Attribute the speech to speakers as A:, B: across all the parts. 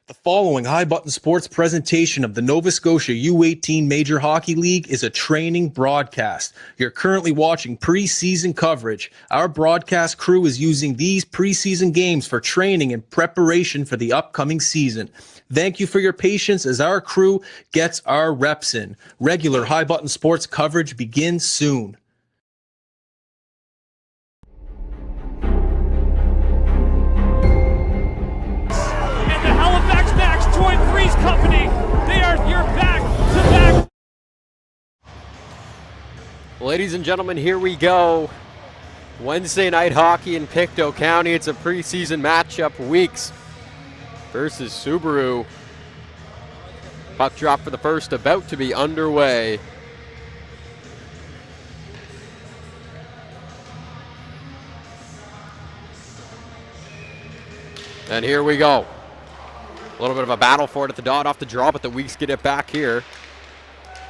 A: The following High Button Sports presentation of the Nova Scotia U18 Major Hockey League is a training broadcast. You're currently watching preseason coverage. Our broadcast crew is using these preseason games for training and preparation for the upcoming season. Thank you for your patience as our crew gets our reps in. Regular High Button Sports coverage begins soon.
B: Company, they are your back-to-back.
C: Ladies and gentlemen, here we go. Wednesday night hockey in Pictou County. It's a preseason matchup. Weeks versus Subaru. Puck drop for the first, about to be underway. And here we go. A little bit of a battle for it at the dot off the draw, but the Weeks get it back here.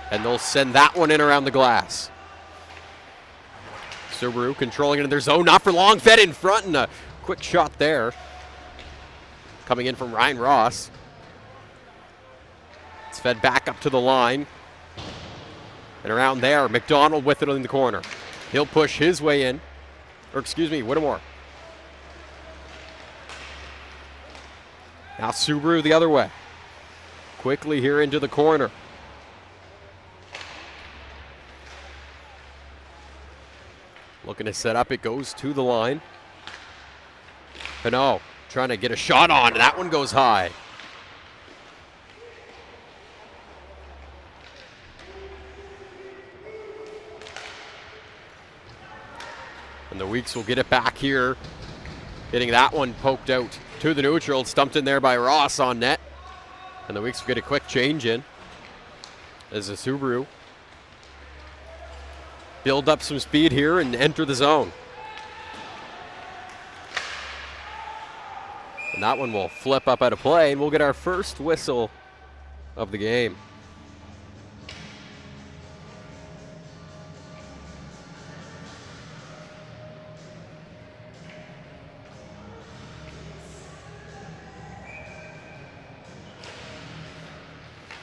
C: And they'll send that one in around the glass. Subaru controlling it in their zone, not for long, fed in front, and a quick shot there. Coming in from Ryan Ross. It's fed back up to the line. And around there, McDonald with it in the corner. He'll push his way in. Or excuse me, Whittemore. Now Subaru the other way. Quickly here into the corner. Looking to set up, it goes to the line. Pinot trying to get a shot on, that one goes high. And the Weeks will get it back here. Getting that one poked out to the neutral, stumped in there by Ross on net. And the Weeks will get a quick change in as the Subaru build up some speed here and enter the zone. And that one will flip up out of play, and we'll get our first whistle of the game.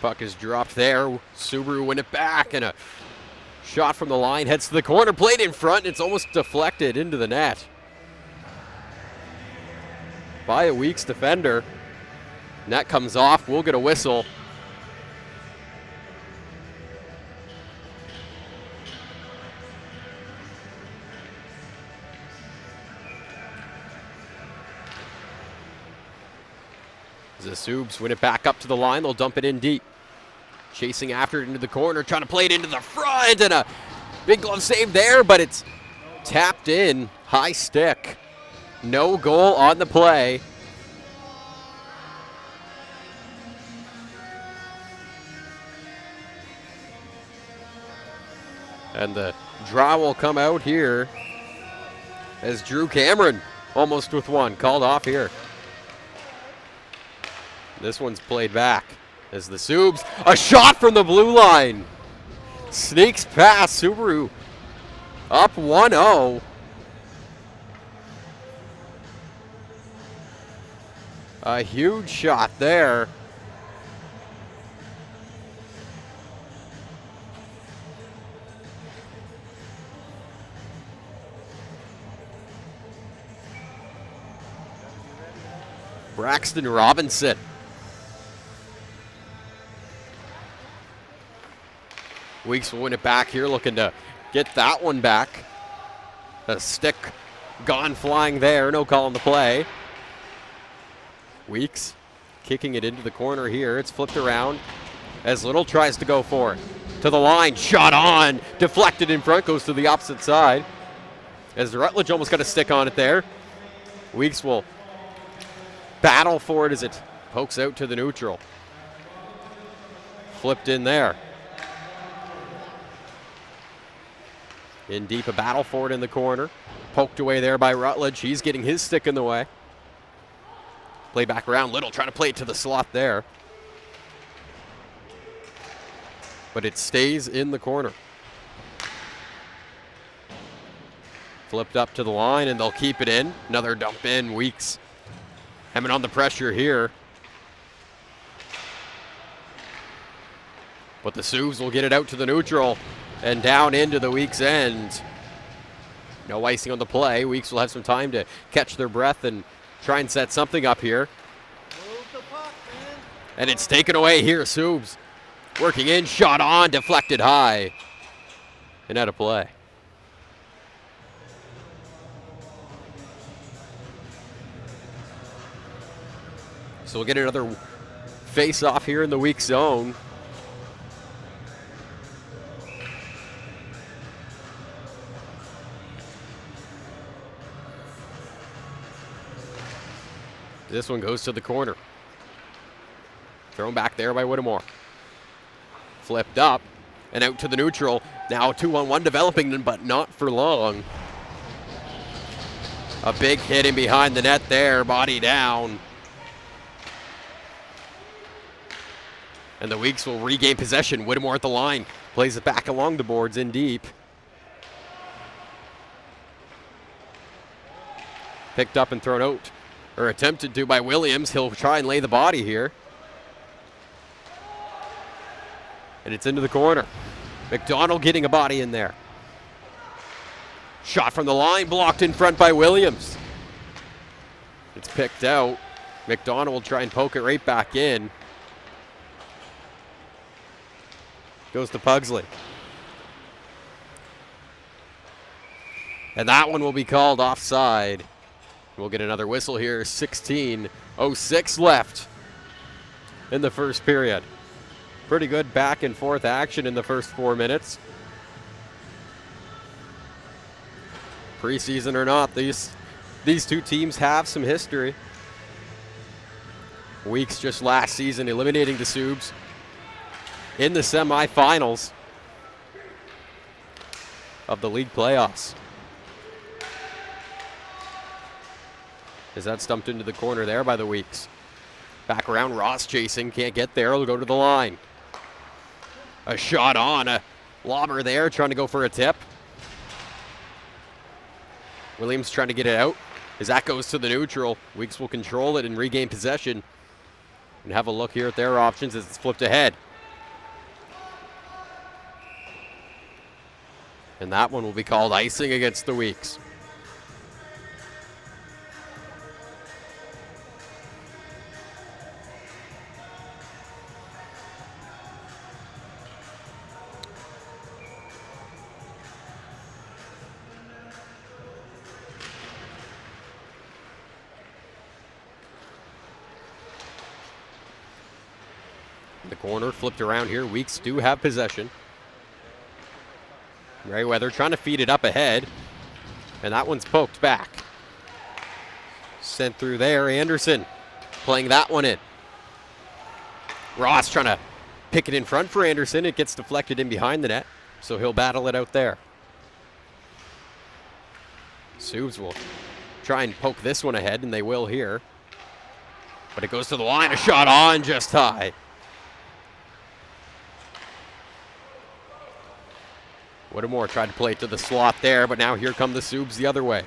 C: Puck is dropped there. Subaru win it back, and a shot from the line heads to the corner. Played in front. It's almost deflected into the net by a Weeks defender. Net comes off. We'll get a whistle. The Subs win it back up to the line. They'll dump it in deep. Chasing after it into the corner, trying to play it into the front, and a big glove save there, but it's tapped in. High stick. No goal on the play. And the draw will come out here as Drew Cameron almost with one. Called off here. This one's played back as the Subs, a shot from the blue line. Sneaks past Subaru, up 1-0. A huge shot there. Braxton Robinson. Weeks will win it back here, looking to get that one back. A stick gone flying there, no call on the play. Weeks kicking it into the corner here. It's flipped around as Little tries to go for it. To the line, shot on, deflected in front, goes to the opposite side. As Rutledge almost got a stick on it there. Weeks will battle for it as it pokes out to the neutral. Flipped in there. In deep, a battle for it in the corner. Poked away there by Rutledge. He's getting his stick in the way. Play back around. Little trying to play it to the slot there. But it stays in the corner. Flipped up to the line, and they'll keep it in. Another dump in. Weeks hemming on the pressure here. But the Subs will get it out to the neutral and down into the Weeks end. No icing on the play. Weeks will have some time to catch their breath and try and set something up here. And it's taken away here. Subs working in, shot on, deflected high, and out of play. So we'll get another face-off here in the weak zone. This one goes to the corner. Thrown back there by Whittemore. Flipped up and out to the neutral. Now 2-on-1 developing, but not for long. A big hit in behind the net there, body down. And the Weeks will regain possession. Whittemore at the line. Plays it back along the boards in deep. Picked up and thrown out. Or attempted to by Williams. He'll try and lay the body here. And it's into the corner. McDonald getting a body in there. Shot from the line, blocked in front by Williams. It's picked out. McDonald will try and poke it right back in. Goes to Pugsley. And that one will be called offside. We'll get another whistle here. 16:06 left in the first period. Pretty good back and forth action in the first 4 minutes. Preseason or not, these two teams have some history. Weeks just last season eliminating the Subs in the semifinals of the league playoffs. Is that stumped into the corner there by the Weeks? Back around, Ross chasing, can't get there, he'll go to the line. A shot on, a lobber there, trying to go for a tip. Williams trying to get it out. As that goes to the neutral, Weeks will control it and regain possession. And have a look here at their options as it's flipped ahead. And that one will be called icing against the Weeks. The corner flipped around here. Weeks do have possession. Merriweather trying to feed it up ahead. And that one's poked back. Sent through there. Anderson playing that one in. Ross trying to pick it in front for Anderson. It gets deflected in behind the net. So he'll battle it out there. Subs will try and poke this one ahead, and they will here. But it goes to the line. A shot on just high. Whittemore tried to play it to the slot there, but now here come the Subs the other way.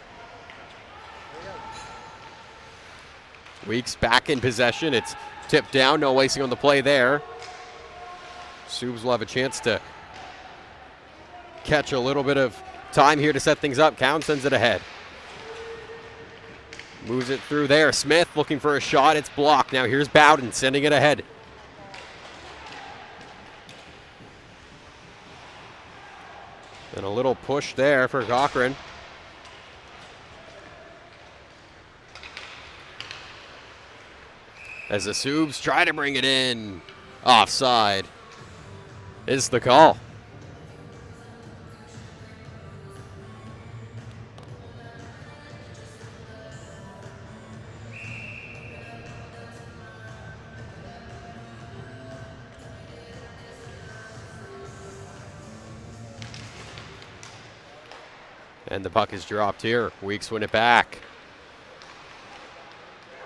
C: Weeks back in possession. It's tipped down, no icing on the play there. Subs will have a chance to catch a little bit of time here to set things up. Cowan sends it ahead. Moves it through there. Smith looking for a shot. It's blocked. Now here's Bowden sending it ahead. And a little push there for Cochran. As the Subs try to bring it in. Offside is the call. And the puck is dropped here. Weeks win it back.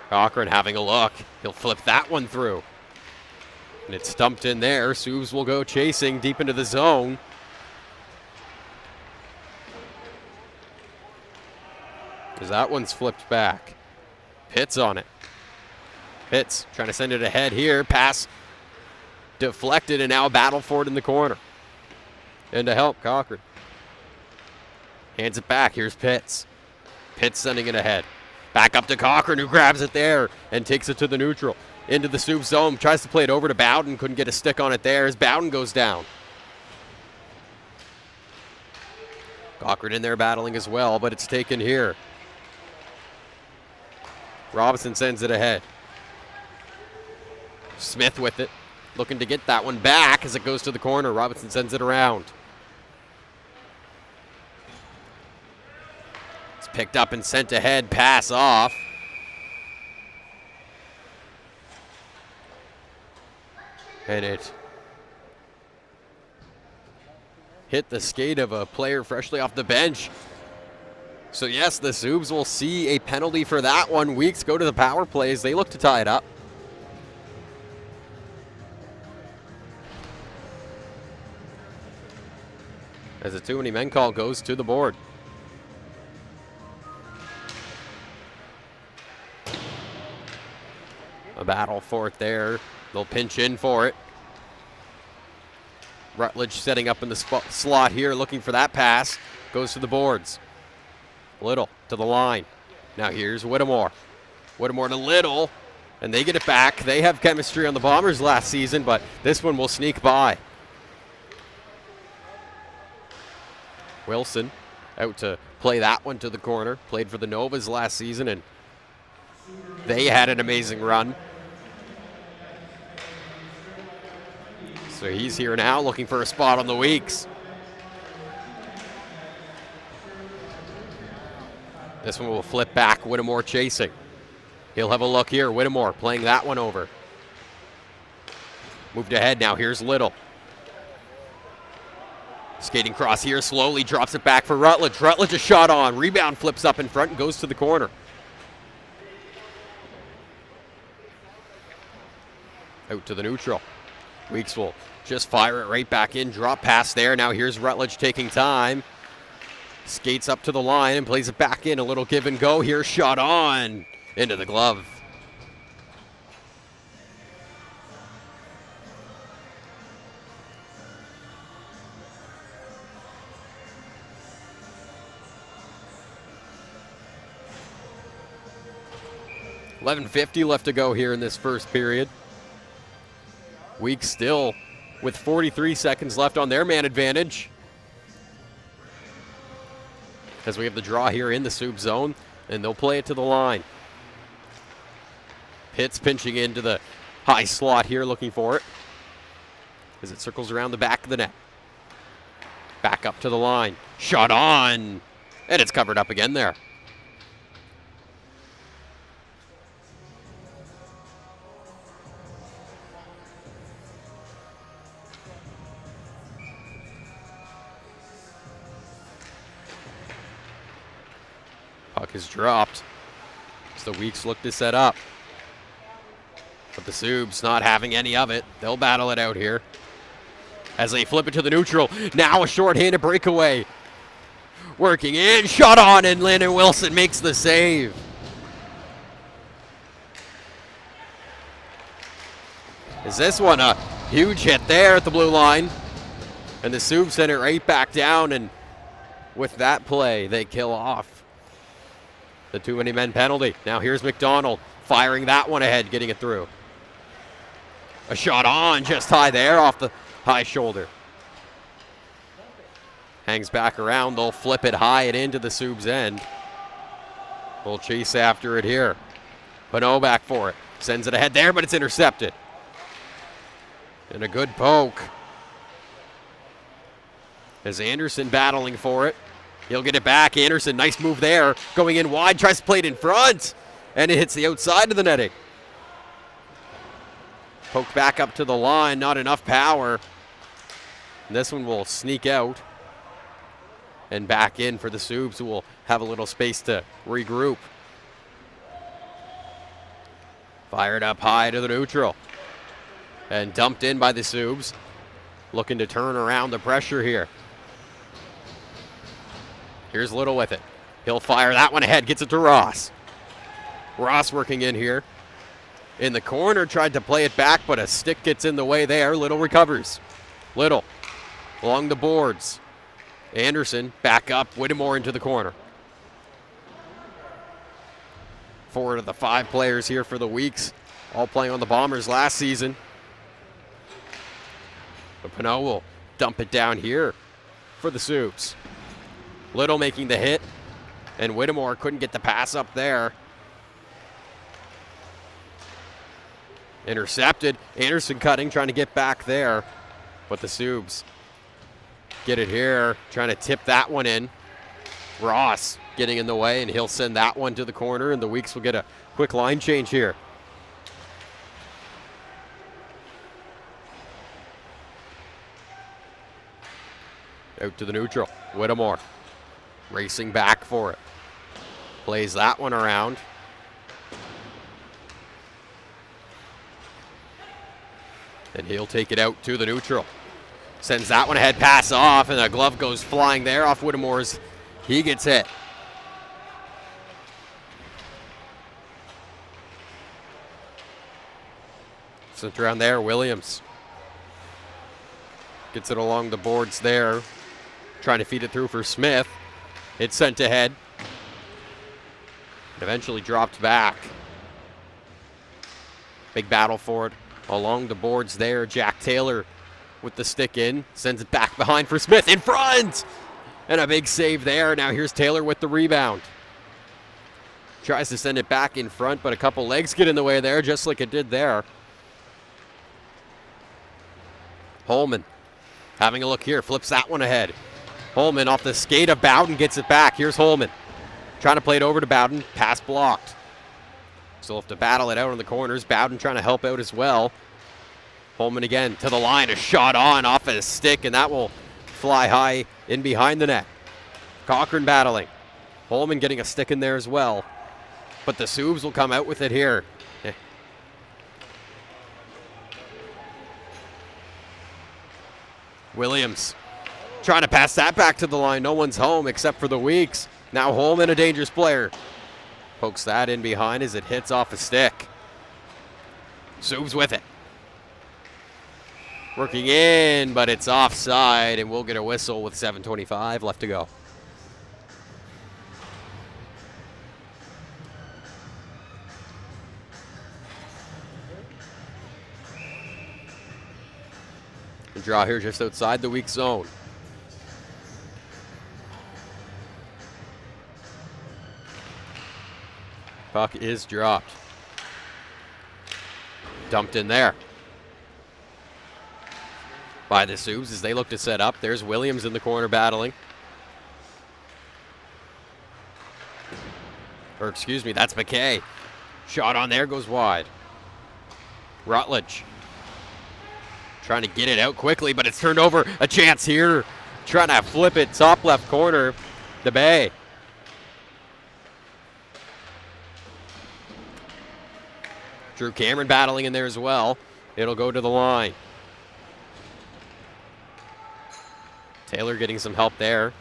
C: Cochran having a look. He'll flip that one through. And it's stumped in there. Subs will go chasing deep into the zone. As that one's flipped back. Pitts on it. Pitts trying to send it ahead here. Pass Deflected, and now a battle for it in the corner. And to help Cochran. Hands it back. Here's Pitts. Pitts sending it ahead. Back up to Cochran, who grabs it there and takes it to the neutral. Into the Soup zone. Tries to play it over to Bowden. Couldn't get a stick on it there as Bowden goes down. Cochran in there battling as well, but it's taken here. Robinson sends it ahead. Smith with it. Looking to get that one back as it goes to the corner. Robinson sends it around. It's picked up and sent ahead. Pass off. And it hit the skate of a player freshly off the bench. So yes, the Zoobs will see a penalty for that one. Weeks go to the power plays. They look to tie it up. As a too many men call goes to the board. A battle for it there. They'll pinch in for it. Rutledge setting up in the slot here, looking for that pass. Goes to the boards. Little to the line. Now here's Whittemore. Whittemore to Little, and they get it back. They have chemistry on the Bombers last season, but this one will sneak by. Wilson out to play that one to the corner. Played for the Novas last season, and they had an amazing run. So he's here now looking for a spot on the Weeks. This one will flip back. Whittemore chasing. He'll have a look here. Whittemore playing that one over. Moved ahead now. Here's Little. Skating cross here slowly. Drops it back for Rutledge. Rutledge a shot on. Rebound flips up in front and goes to the corner. Out to the neutral. Weeks will just fire it right back in. Drop pass there. Now here's Rutledge taking time. Skates up to the line and plays it back in. A little give and go here. Shot on. Into the glove. .11:50 left to go here in this first period. Weeks still with 43 seconds left on their man advantage. As we have the draw here in the Soup zone, and they'll play it to the line. Pitts pinching into the high slot here, looking for it. As it circles around the back of the net. Back up to the line. Shot on. And it's covered up again there. Puck is dropped. So the Weeks look to set up. But the Soubs not having any of it. They'll battle it out here. As they flip it to the neutral. Now a short-handed breakaway. Working in. Shot on, and Landon Wilson makes the save. Is this one a huge hit there at the blue line? And the Soubs send it right back down, and with that play, they kill off the too many men penalty. Now here's McDonald firing that one ahead, getting it through. A shot on, just high there off the high shoulder. Hangs back around. They'll flip it high and into the Soubs end. They'll chase after it here. Pinot back for it. Sends it ahead there, but it's intercepted. And a good poke. As Anderson battling for it. He'll get it back. Anderson, nice move there. Going in wide, tries to play it in front. And it hits the outside of the netting. Poked back up to the line, not enough power. And this one will sneak out. And back in for the Soubs, who will have a little space to regroup. Fired up high to the neutral. And dumped in by the Soubs. Looking to turn around the pressure here. Here's Little with it. He'll fire that one ahead, gets it to Ross. Ross working in here. in the corner, tried to play it back, but a stick gets in the way there. Little recovers. Little along the boards. Anderson back up, Whittemore into the corner. 4 of the 5 players here for the Weeks, all playing on the Bombers last season. But Pinot will dump it down here for the Supes. Little making the hit, and Whittemore couldn't get the pass up there. Intercepted. Anderson cutting, trying to get back there. But the Supes get it here, trying to tip that one in. Ross getting in the way, and he'll send that one to the corner, and the Weeks will get a quick line change here. Out to the neutral. Whittemore racing back for it. Plays that one around. And he'll take it out to the neutral. Sends that one ahead, pass off, and a glove goes flying there off Whittemore's. He gets hit. Sent around there, Williams. Gets it along the boards there. Trying to feed it through for Smith. It's sent ahead. Eventually dropped back. Big battle for it along the boards there. Jack Taylor with the stick in. Sends it back behind for Smith. In front! And a big save there. Now here's Taylor with the rebound. Tries to send it back in front, but a couple legs get in the way there, just like it did there. Holman having a look here. Flips that one ahead. Holman off the skate of Bowden gets it back. Here's Holman. Trying to play it over to Bowden. Pass blocked. Still have to battle it out in the corners. Bowden trying to help out as well. Holman again to the line. A shot on off a stick, and that will fly high in behind the net. Cochran battling. Holman getting a stick in there as well. But the Subs will come out with it here. Williams trying to pass that back to the line. No one's home except for the Weeks. Now Holman, a dangerous player. Pokes that in behind as it hits off a stick. Subs with it. Working in, but it's offside, and we'll get a whistle with 7:25 left to go. The draw here just outside the weak zone. Puck is dropped. Dumped in there by the Subs as they look to set up. There's Williams in the corner battling. Or excuse me, that's McKay. Shot on there, goes wide. Rutledge trying to get it out quickly, but it's turned over. A chance here. Trying to flip it top left corner. The Bay. Drew Cameron battling in there as well. It'll go to the line. Taylor getting some help there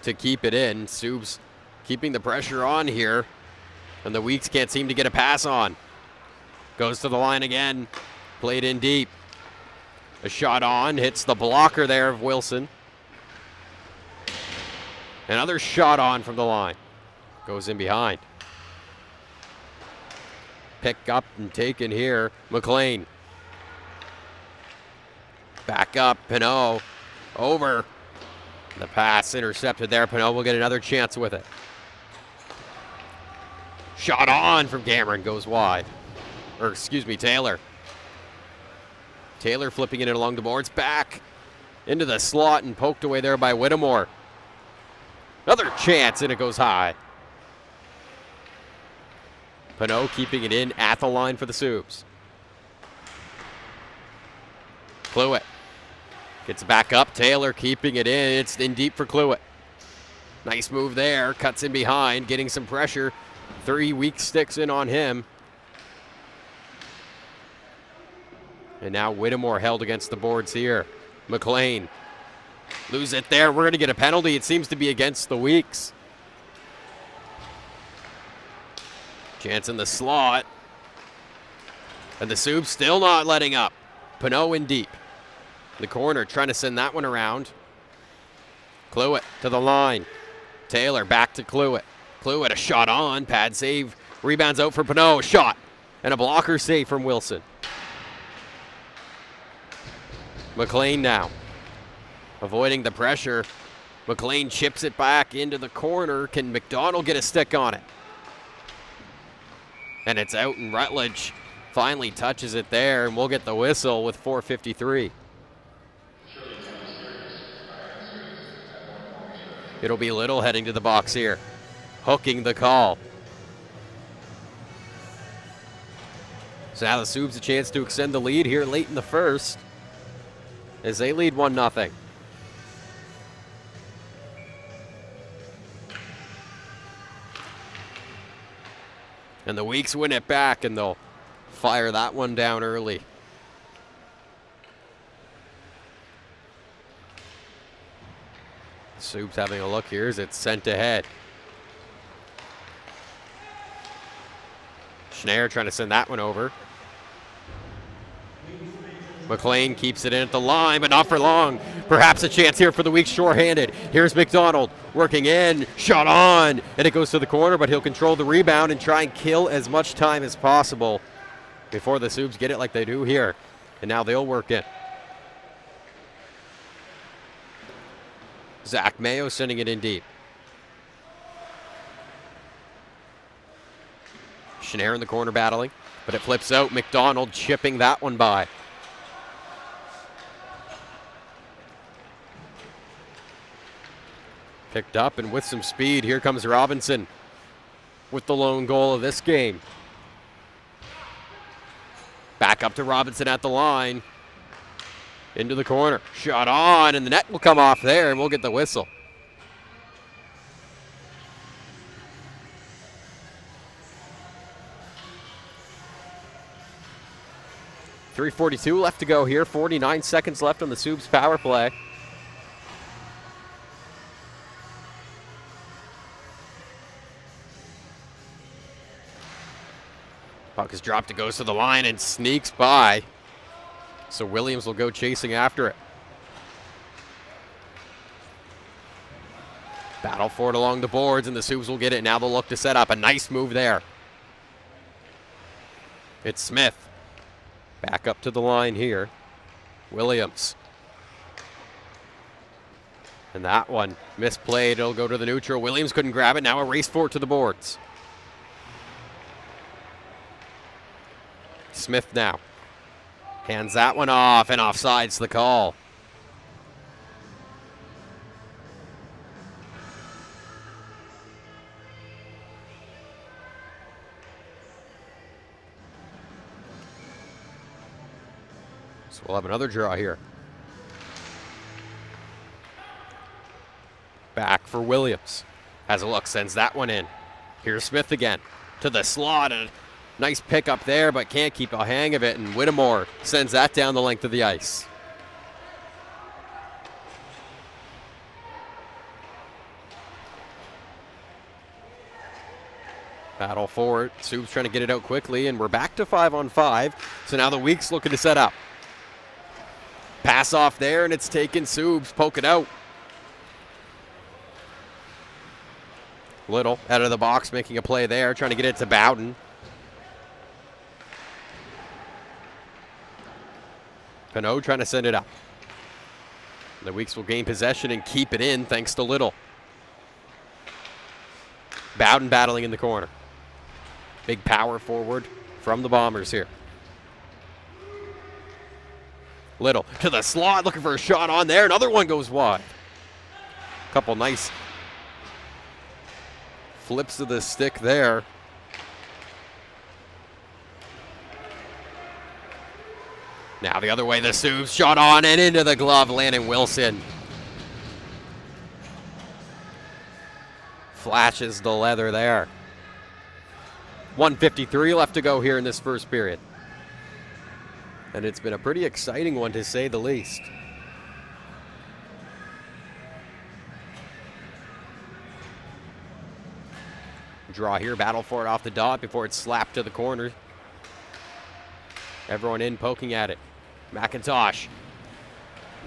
C: to keep it in. Subs keeping the pressure on here. And the Weeks can't seem to get a pass on. Goes to the line again. Played in deep. A shot on. Hits the blocker there of Wilson. Another shot on from the line. Goes in behind. Pick up and taken here. McLean. Back up. Pinot. Over. The pass intercepted there. Pinot will get another chance with it. Shot on from Cameron. Goes wide. Or excuse me, Taylor. Taylor flipping it along the boards. Back into the slot and poked away there by Whittemore. Another chance and it goes high. Pinot keeping it in at the line for the Subs. Cluett gets back up. Taylor keeping it in. It's in deep for Cluett. Nice move there. Cuts in behind, getting some pressure. 3 weak sticks in on him. And now Whittemore held against the boards here. McLean. Lose it there. We're going to get a penalty. It seems to be against the Weeks. Chance in the slot. And the Subs still not letting up. Pinot in deep. The corner trying to send that one around. Cluett to the line. Taylor back to Cluett. Cluett a shot on. Pad save. Rebounds out for Pinot. Shot. And a blocker save from Wilson. McLean now. Avoiding the pressure. McLean chips it back into the corner. Can McDonald get a stick on it? And it's out, and Rutledge finally touches it there, and we'll get the whistle with 4:53. It'll be Little heading to the box here, hooking the call. So now the Subs a chance to extend the lead here late in the first as they lead 1-0. And the Weeks win it back, and they'll fire that one down early. Subs having a look here as it's sent ahead. Schneier trying to send that one over. McLean keeps it in at the line, but not for long. Perhaps a chance here for the Weeks shorthanded. Here's McDonald working in, shot on, and it goes to the corner, but he'll control the rebound and try and kill as much time as possible before the Subs get it like they do here. And now they'll work in. Zach Mayo sending it in deep. Schneier in the corner battling, but it flips out. McDonald chipping that one by. Picked up and with some speed, here comes Robinson with the lone goal of this game. Back up to Robinson at the line. Into the corner. Shot on, and the net will come off there, and we'll get the whistle. .342 left to go here. 49 seconds left on the Subs power play. Puck is dropped, it goes to the line and sneaks by. So Williams will go chasing after it. Battle for it along the boards, and the Subs will get it. Now they'll look to set up. A nice move there. It's Smith. Back up to the line here. Williams. And that one misplayed. It'll go to the neutral. Williams couldn't grab it. Now a race for it to the boards. Smith now. Hands that one off, and offside's the call. So we'll have another draw here. Back for Williams. Has a look, sends that one in. Here's Smith again to the slot, and nice pick up there, but can't keep a hang of it, and Whittemore sends that down the length of the ice. Battle for it. Subs trying to get it out quickly, and we're back to 5-on-5. So now the Weeks looking to set up. Pass off there, and it's taken. Subs poke it out. Little out of the box, making a play there, trying to get it to Bowden. Pinot trying to send it up. The Weeks will gain possession and keep it in thanks to Little. Bowden battling in the corner. Big power forward from the Bombers here. Little to the slot, looking for a shot on there. Another one goes wide. Couple nice flips of the stick there. Now the other way, the Subs shot on and into the glove, Landon Wilson. Flashes the leather there. 1:53 left to go here in this first period. And it's been a pretty exciting one, to say the least. Draw here, battle for it off the dot before it's slapped to the corner. Everyone in poking at it. McIntosh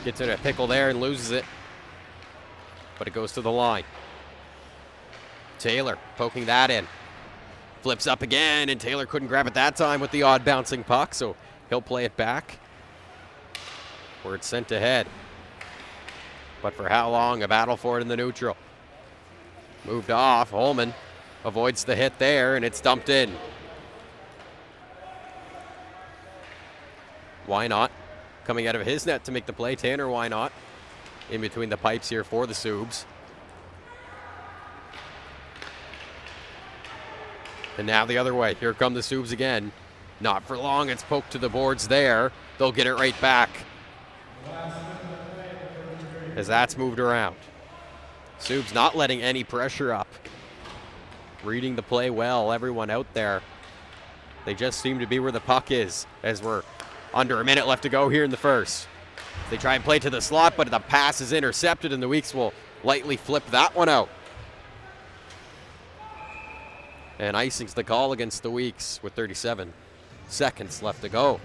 C: gets in a pickle there and loses it. But it goes to the line. Taylor poking that in. Flips up again, and Taylor couldn't grab it that time with the odd bouncing puck, so he'll play it back where it's sent ahead. But for how long? A battle for it in the neutral. Moved off. Holman avoids the hit there, and it's dumped in. Why not? Coming out of his net to make the play. Tanner, why not? In between the pipes here for the Subs. And now the other way. Here come the Subs again. Not for long. It's poked to the boards there. They'll get it right back. As that's moved around. Subs not letting any pressure up. Reading the play well. Everyone out there. They just seem to be where the puck is as we're under a minute left to go here in the first. They try and play to the slot, but the pass is intercepted, and the Weeks will lightly flip that one out. And icing's the call against the Weeks with 37 seconds left to go.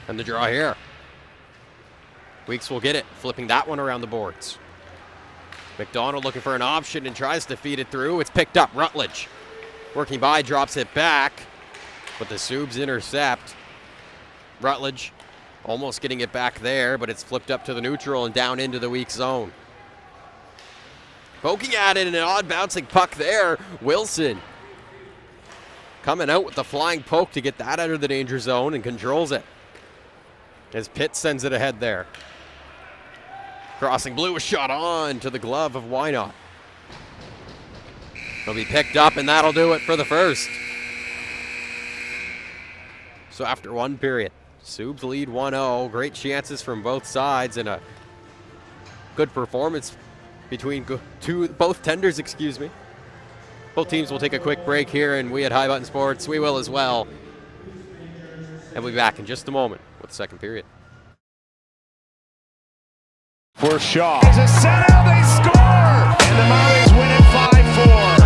C: And the draw here. Weeks will get it, flipping that one around the boards. McDonald looking for an option and tries to feed it through. It's picked up. Rutledge working by, drops it back, but the Subs intercept. Rutledge almost getting it back there, but it's flipped up to the neutral and down into the weak zone. Poking at it, and an odd bouncing puck there. Wilson coming out with the flying poke to get that out of the danger zone and controls it. As Pitt sends it ahead there. Crossing blue, a shot on to the glove of Wynot. It'll be picked up, and that'll do it for the first. So after one period, Subs lead 1-0. Great chances from both sides and a good performance between both tenders, excuse me. Both teams will take a quick break here, and we at High Button Sports, we will as well. And we'll be back in just a moment with the second period.
D: For Shaw. There's a set out, they score! And the Maoris win it 5-4.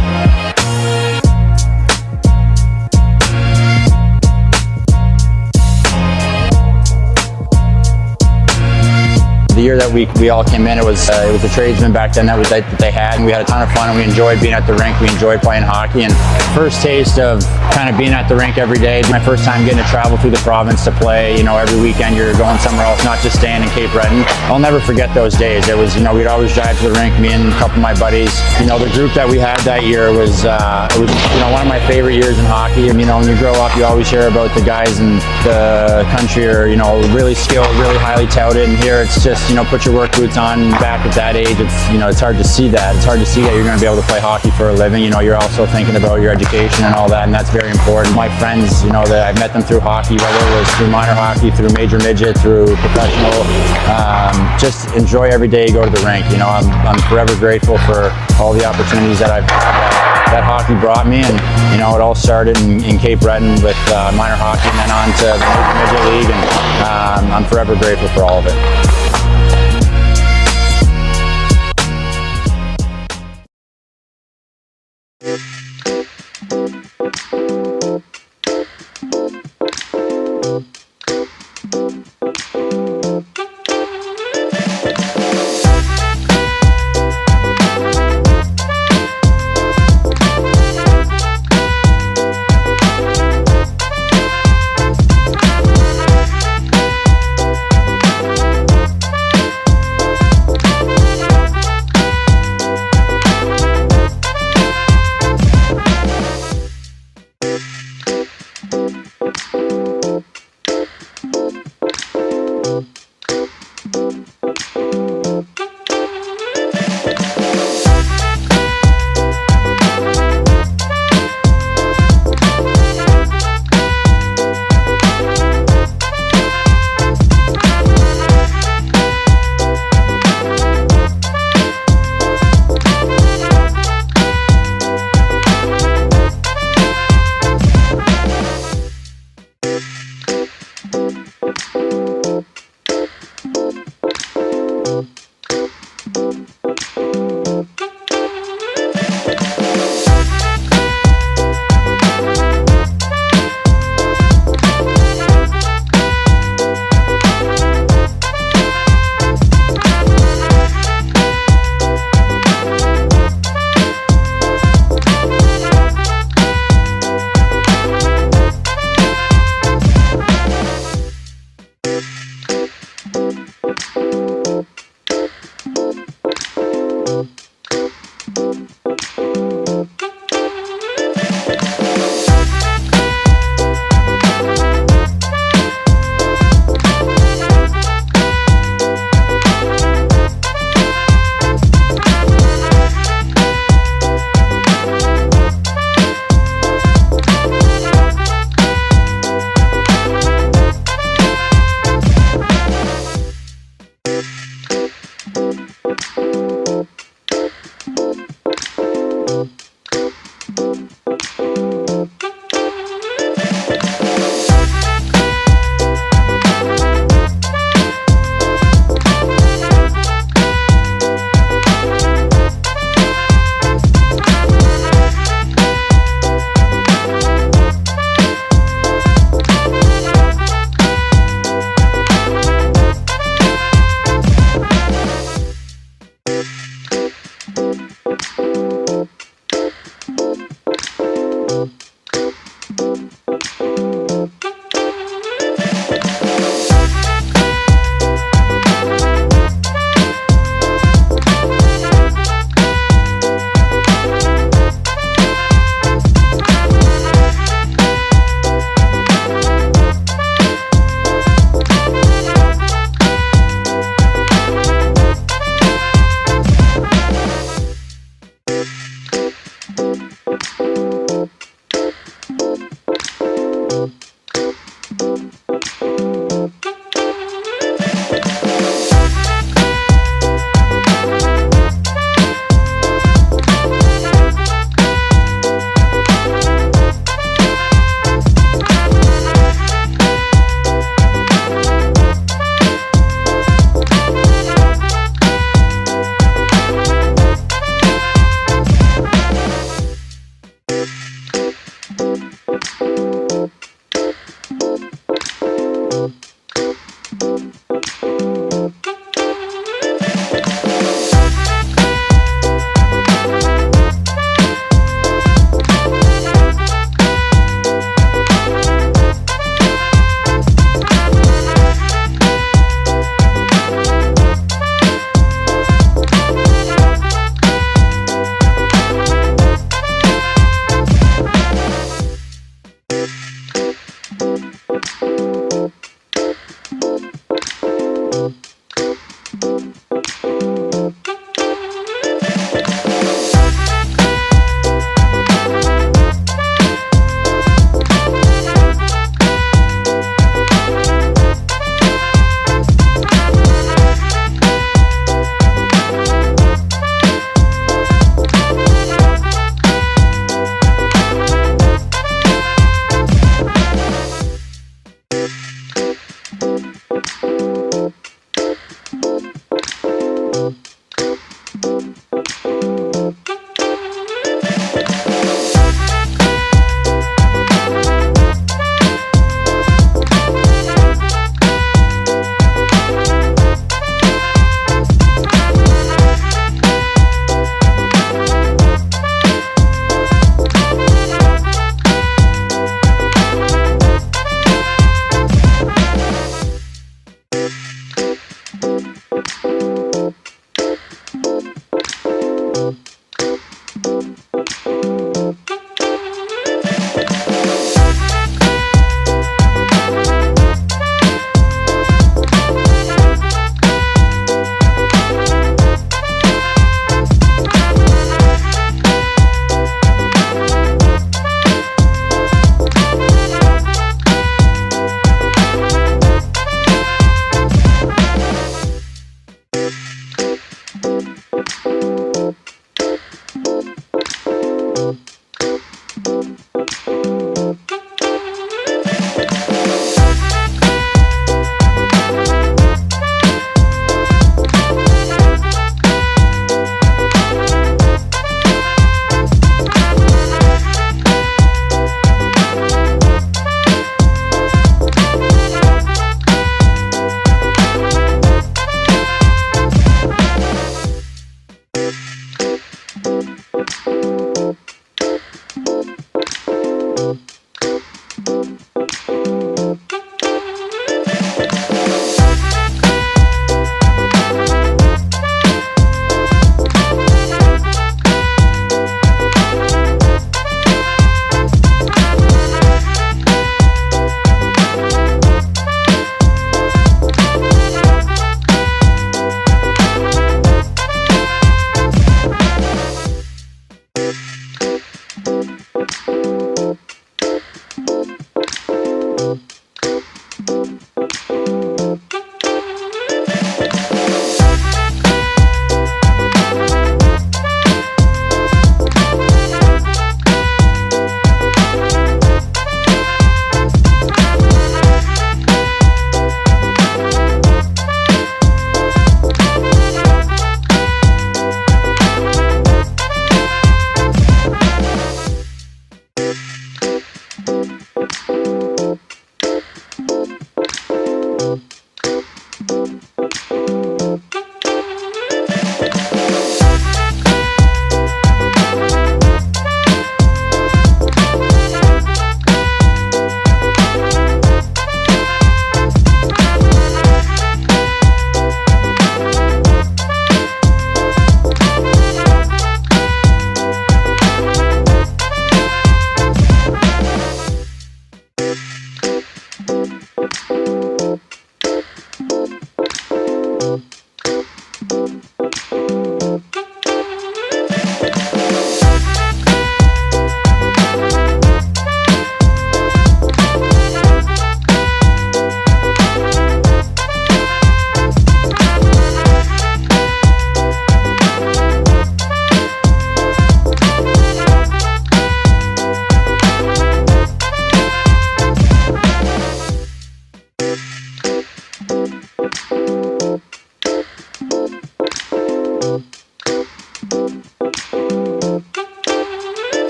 E: The year that we all came in, it was a tradesman back then that they had, and we had a ton of fun, and we enjoyed being at the rink. We enjoyed playing hockey, and first taste of kind of being at the rink every day. My first time getting to travel through the province to play. You know, every weekend you're going somewhere else, not just staying in Cape Breton. I'll never forget those days. It was, we'd always drive to the rink, me and a couple of my buddies. The group that we had that year was one of my favorite years in hockey. And, when you grow up, you always hear about the guys in the country are, really skilled, really highly touted, and here it's just, put your work boots on. Back at that age, it's hard to see that. It's hard to see that you're going to be able to play hockey for a living. You're also thinking about your education and all that, and that's very important. My friends, that I've met them through hockey, whether it was through minor hockey, through major midget, through professional, just enjoy every day you go to the rink. I'm forever grateful for all the opportunities that I've had that hockey brought me, and it all started in Cape Breton with minor hockey, and then on to the major midget league, and I'm forever grateful for all of it.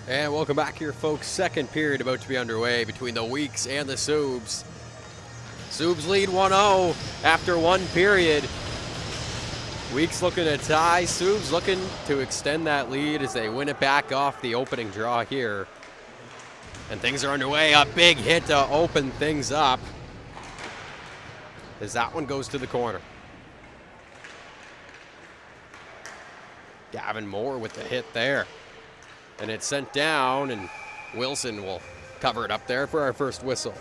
C: And welcome back here, folks. Second period about to be underway between the Weeks and the Subs. Subs lead 1-0 after one period. Weeks looking to tie. Subs looking to extend that lead as they win it back off the opening draw here. And things are underway. A big hit to open things up as that one goes to the corner. Gavin Moore with the hit there. And it's sent down, and Wilson will cover it up there for our first whistle.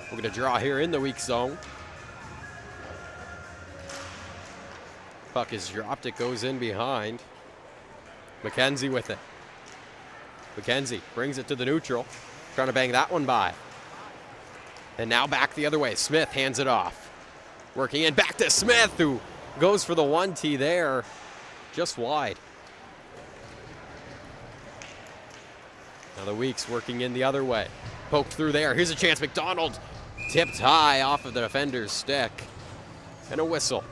C: We're going to draw here in the weak zone. Puck is dropped. It goes in behind. McKenzie with it. McKenzie brings it to the neutral. Trying to bang that one by. And now back the other way. Smith hands it off. Working in back to Smith, who goes for the 1T there. Just wide. Now the Weeks working in the other way. Poked through there. Here's a chance. McDonald tipped high off of the defender's stick. And a whistle.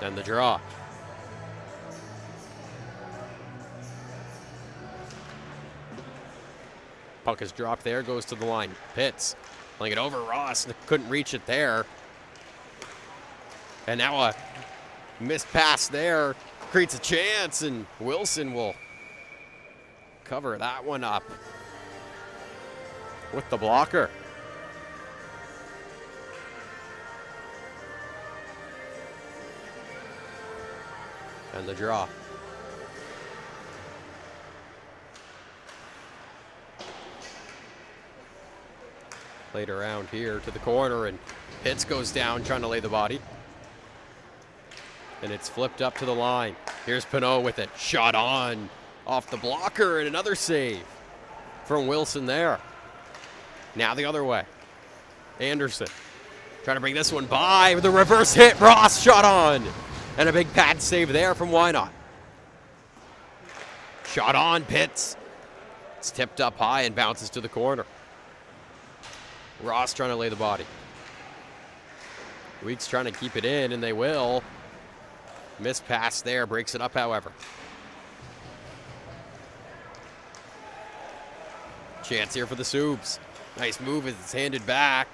C: And the draw. Puck is dropped there, goes to the line. Pitts playing it over. Ross couldn't reach it there. And now a missed pass there creates a chance, and Wilson will cover that one up with the blocker. And the draw. Played around here to the corner, and Pitts goes down trying to lay the body. And it's flipped up to the line. Here's Pinot with it. Shot on off the blocker, and another save from Wilson there. Now the other way. Anderson trying to bring this one by with a reverse hit. Ross shot on. And a big pad save there from Wynot. Shot on, Pitts. It's tipped up high and bounces to the corner. Ross trying to lay the body. Weeks trying to keep it in, and they will. Missed pass there, breaks it up, however. Chance here for the Subs. Nice move as it's handed back.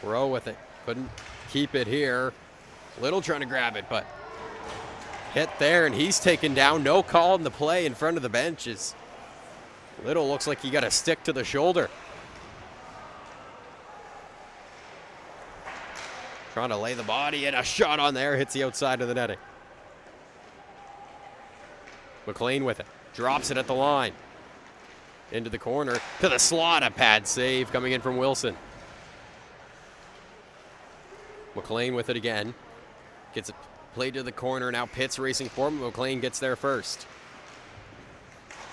C: Rowe with it. Couldn't keep it here. Little trying to grab it, but hit there, and he's taken down. No call in the play in front of the benches. Little looks like he got a stick to the shoulder. Trying to lay the body, and a shot on there. Hits the outside of the netting. McLean with it. Drops it at the line. Into the corner. To the slot. A pad save coming in from Wilson. McLean with it again. Gets it played to the corner. Now Pitts racing for him. McLean gets there first.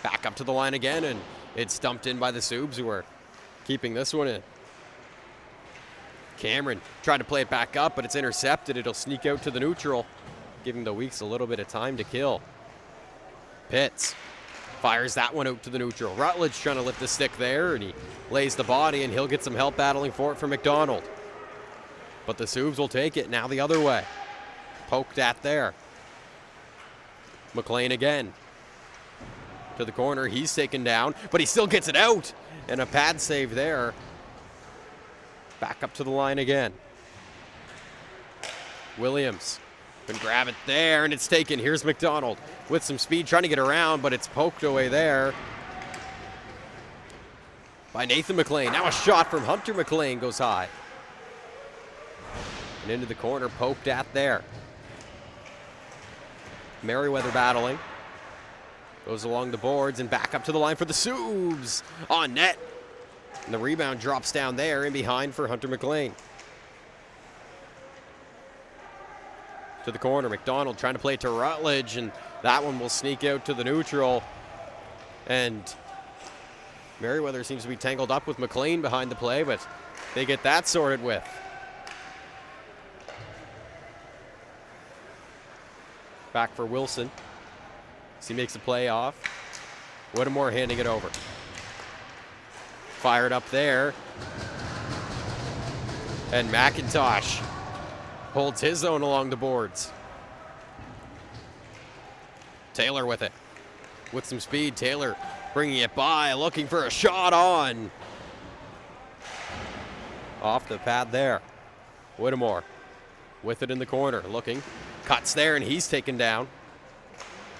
C: Back up to the line again, and it's dumped in by the Subs, who are keeping this one in. Cameron tried to play it back up, but it's intercepted. It'll sneak out to the neutral, giving the Weeks a little bit of time to kill. Pitts fires that one out to the neutral. Rutledge trying to lift the stick there, and he lays the body, and he'll get some help battling for it from McDonald. But the Subs will take it. Now the other way. Poked at there. McLean again. To the corner. He's taken down, but he still gets it out. And a pad save there. Back up to the line again. Williams can grab it there, and it's taken. Here's McDonald with some speed trying to get around, but it's poked away there. by Nathan McLean. Now a shot from Hunter McLean goes high. And into the corner, poked at there. Merriweather battling. Goes along the boards and back up to the line for the Subs. On net. And the rebound drops down there in behind for Hunter McLean. To the corner, McDonald trying to play to Rutledge, and that one will sneak out to the neutral. And Merriweather seems to be tangled up with McLean behind the play, but they get that sorted with. Back for Wilson. As he makes a play off. Whittemore handing it over. Fired up there. And McIntosh holds his own along the boards. Taylor with it. With some speed, Taylor bringing it by, looking for a shot on. Off the pad there. Whittemore with it in the corner, looking. Cuts there, and he's taken down.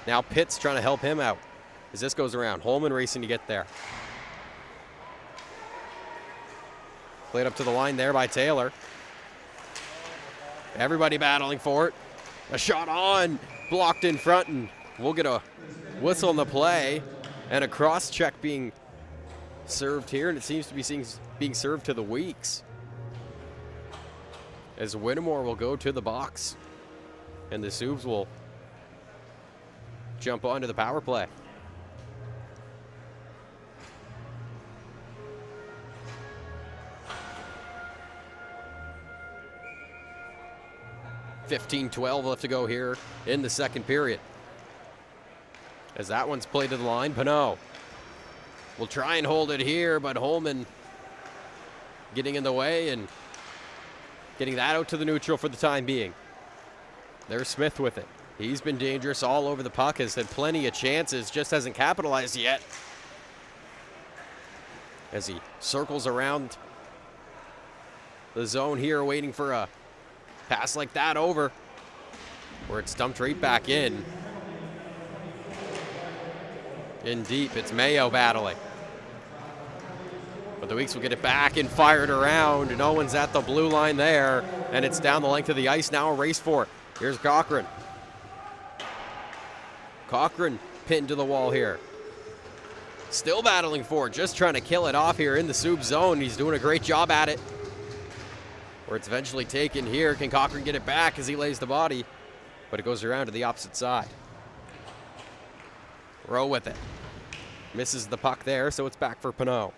C: Now Pitt's trying to help him out as this goes around. Holman racing to get there. Played up to the line there by Taylor. Everybody battling for it. A shot on, blocked in front, and we'll get a whistle on the play and a cross check being served here, and it seems to be being served to the Weeks. As Whittemore will go to the box, and the Subs will jump onto the power play. .12 left to go here in the second period. As that one's played to the line, Pinot will try and hold it here, but Holman getting in the way and getting that out to the neutral for the time being. There's Smith with it. He's been dangerous all over the puck, has had plenty of chances, just hasn't capitalized yet. As he circles around the zone here, waiting for a pass like that over, where it's dumped right back in. In deep, it's Mayo battling. But the Weeks will get it back and fire it around. No one's at the blue line there, and it's down the length of the ice. Now a race for it. Here's Cochran. Cochran pinned to the wall here. Still battling for it, just trying to kill it off here in the Sub zone. He's doing a great job at it. Where it's eventually taken here. Can Cochran get it back as he lays the body? But it goes around to the opposite side. Rowe with it. Misses the puck there, so it's back for Pinot.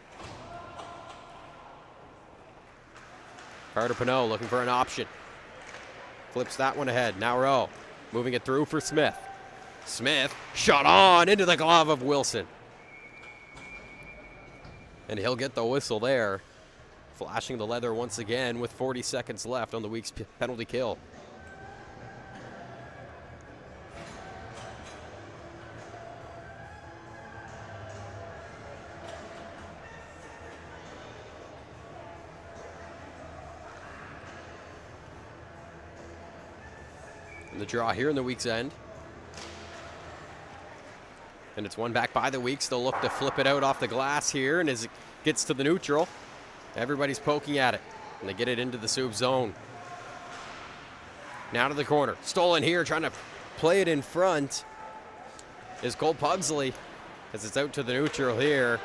C: Carter Pinot looking for an option. Flips that one ahead. Now Rowe moving it through for Smith. Smith shot on into the glove of Wilson. And he'll get the whistle there. Flashing the leather once again with 40 seconds left on the Weeks penalty kill. And the draw here in the Weeks end. And it's one back by the Weeks. They'll look to flip it out off the glass here, and as it gets to the neutral, everybody's poking at it, and they get it into the Sub zone. Now to the corner. Stolen here, trying to play it in front is Cole Pugsley, as it's out to the neutral here.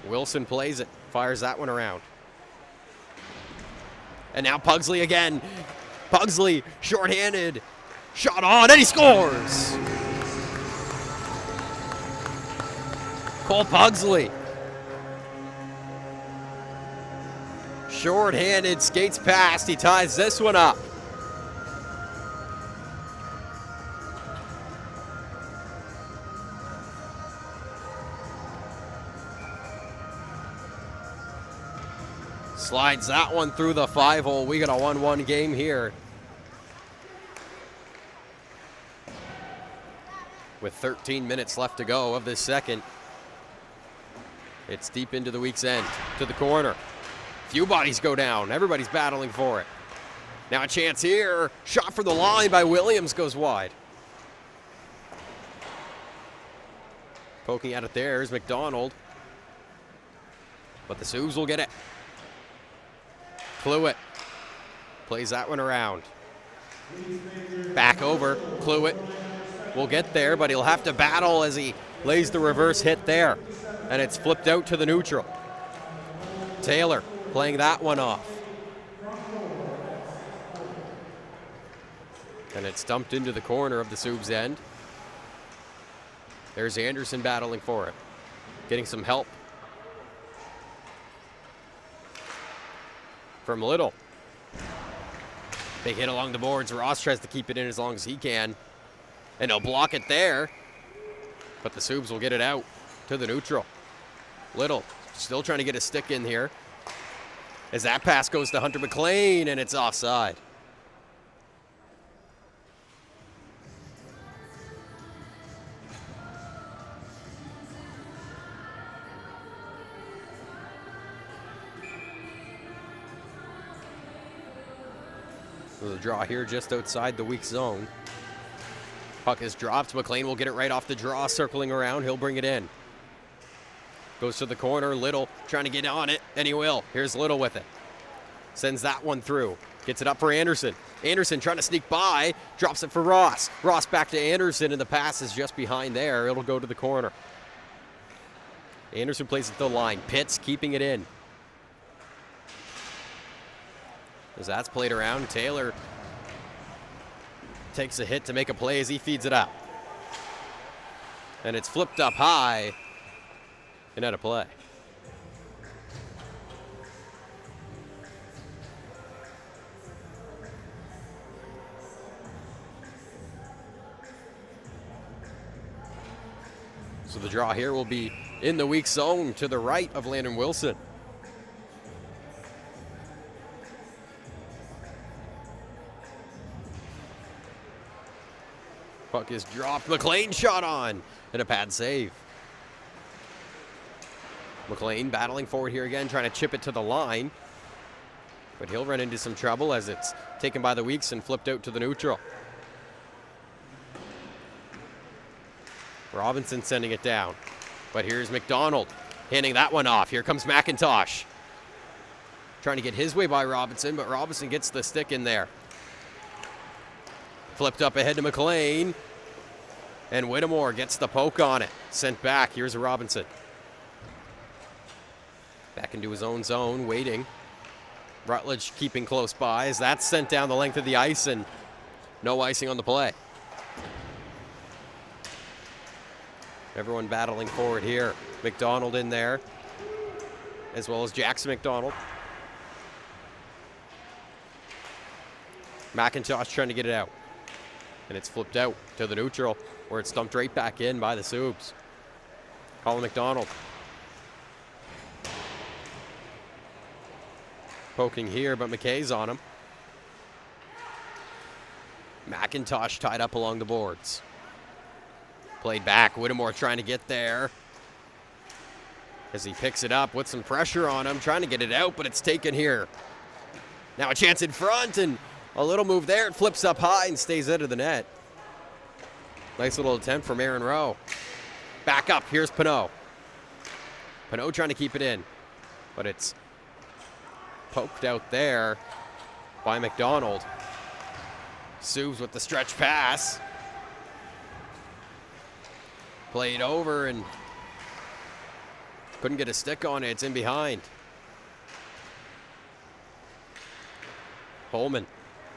C: Wilson plays it, fires that one around. And now Pugsley again. Pugsley, shorthanded, shot on, and he scores! Cole Pugsley. Short-handed, skates past, he ties this one up. Slides that one through the 5-hole. We got a 1-1 game here. With 13 minutes left to go of this second. It's deep into the Weeks end, to the corner. Few bodies go down. Everybody's battling for it. Now a chance here. Shot for the line by Williams goes wide. Poking at it there is McDonald. But the Subs will get it. Cluett plays that one around. Back over. Cluett will get there, but he'll have to battle as he lays the reverse hit there. And it's flipped out to the neutral. Taylor playing that one off. And it's dumped into the corner of the Subs end. There's Anderson battling for it. Getting some help from Little. Big hit along the boards. Ross tries to keep it in as long as he can. And he'll block it there. But the Subs will get it out to the neutral. Little still trying to get a stick in here. As that pass goes to Hunter McLean, and it's offside. There's a draw here just outside the weak zone. Puck is dropped. McLean will get it right off the draw, circling around. He'll bring it in. Goes to the corner. Little trying to get on it, and he will. Here's Little with it. Sends that one through. Gets it up for Anderson. Anderson trying to sneak by. Drops it for Ross. Ross back to Anderson, and the pass is just behind there. It'll go to the corner. Anderson plays it to the line. Pitts keeping it in. As that's played around, Taylor takes a hit to make a play as he feeds it up. And it's flipped up high and out of play. So the draw here will be in the weak zone to the right of Landon Wilson. Puck is dropped. McLean shot on. And a pad save. McLean battling forward here again, trying to chip it to the line. But he'll run into some trouble as it's taken by the Weeks and flipped out to the neutral. Robinson sending it down. But here's McDonald handing that one off. Here comes McIntosh. Trying to get his way by Robinson, but Robinson gets the stick in there. Flipped up ahead to McLean. And Whittemore gets the poke on it. Sent back. Here's Robinson. Back into his own zone, waiting. Rutledge keeping close by as that's sent down the length of the ice, and no icing on the play. Everyone battling forward here. McDonald in there, as well as Jackson McDonald. McIntosh trying to get it out. And it's flipped out to the neutral, where it's dumped right back in by the Subs. Colin McDonald. Poking here, but McKay's on him. McIntosh tied up along the boards. Played back. Whittemore trying to get there. As he picks it up with some pressure on him, trying to get it out, but it's taken here. Now a chance in front, and a little move there. It flips up high and stays out of the net. Nice little attempt from Aaron Rowe. Back up. Here's Pinot. Pinot trying to keep it in, but it's poked out there by McDonald. Subs with the stretch pass. Played over and couldn't get a stick on it. It's in behind. Holman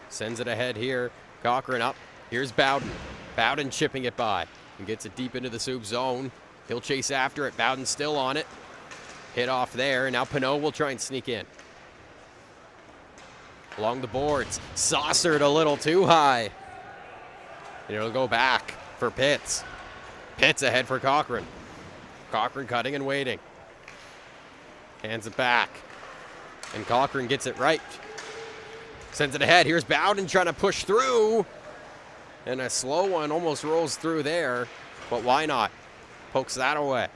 C: sends it ahead here. Cochran up. Here's Bowden. Bowden chipping it by and gets it deep into the Subs zone. He'll chase after it. Bowden still on it. Hit off there. Now Pinot will try and sneak in. Along the boards. Saucered a little too high. And it'll go back for Pitts. Pitts ahead for Cochran. Cochran cutting and waiting. Hands it back. And Cochran gets it right. Sends it ahead. Here's Bowden trying to push through. And a slow one almost rolls through there. But why not? Pokes that away.